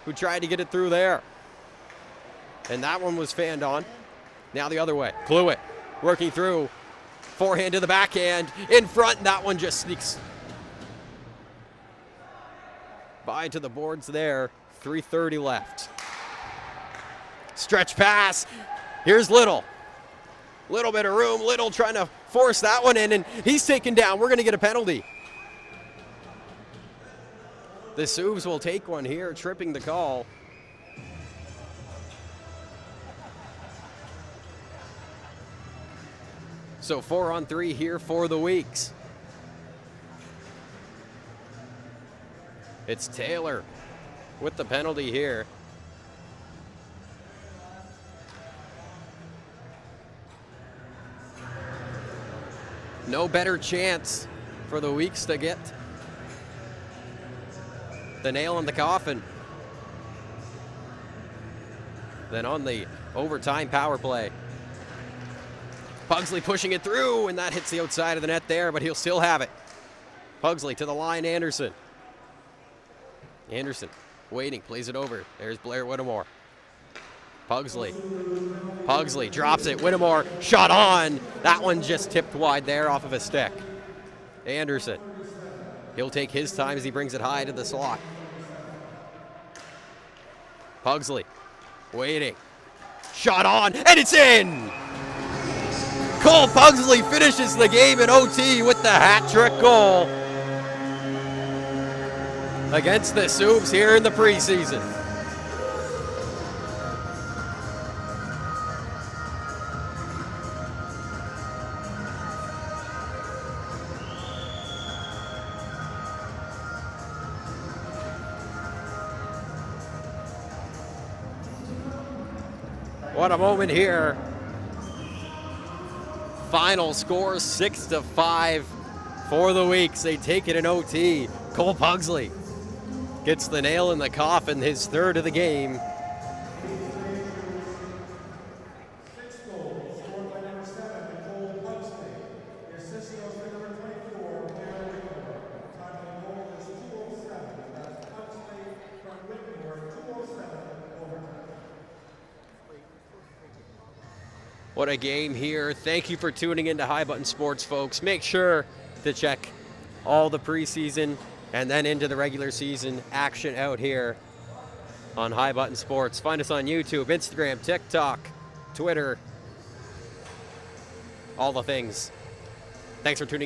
C: who tried to get it through there. And that one was fanned on. Now the other way. Cluett working through. Forehand to the backhand. In front, and that one just sneaks By to the boards there. 3:30 left. Stretch pass. Here's Little. Little bit of room. Little trying to force that one in, and he's taken down. We're going to get a penalty. The Subs will take one here, tripping the call. So 4-on-3 here for the Weeks. It's Taylor with the penalty here. No better chance for the Weeks to get the nail in the coffin than on the overtime power play. Pugsley pushing it through, and that hits the outside of the net there, but he'll still have it. Pugsley to the line, Anderson. Anderson waiting, plays it over. There's Blair Whittemore. Pugsley drops it. Whittemore shot on. That one just tipped wide there off of a stick. Anderson. He'll take his time as he brings it high to the slot. Pugsley waiting. Shot on, and it's in! Cole Pugsley finishes the game in OT with the hat-trick goal against the Subs here in the preseason. What a moment here. Final score 6-5 for the Weeks. They take it in OT. Cole Pugsley gets the nail in the coffin, his third of the game. What a game here. Thank you for tuning into High Button Sports, folks. Make sure to check all the preseason and then into the regular season action out here on High Button Sports. Find us on YouTube, Instagram, TikTok, Twitter, all the things. Thanks for tuning in.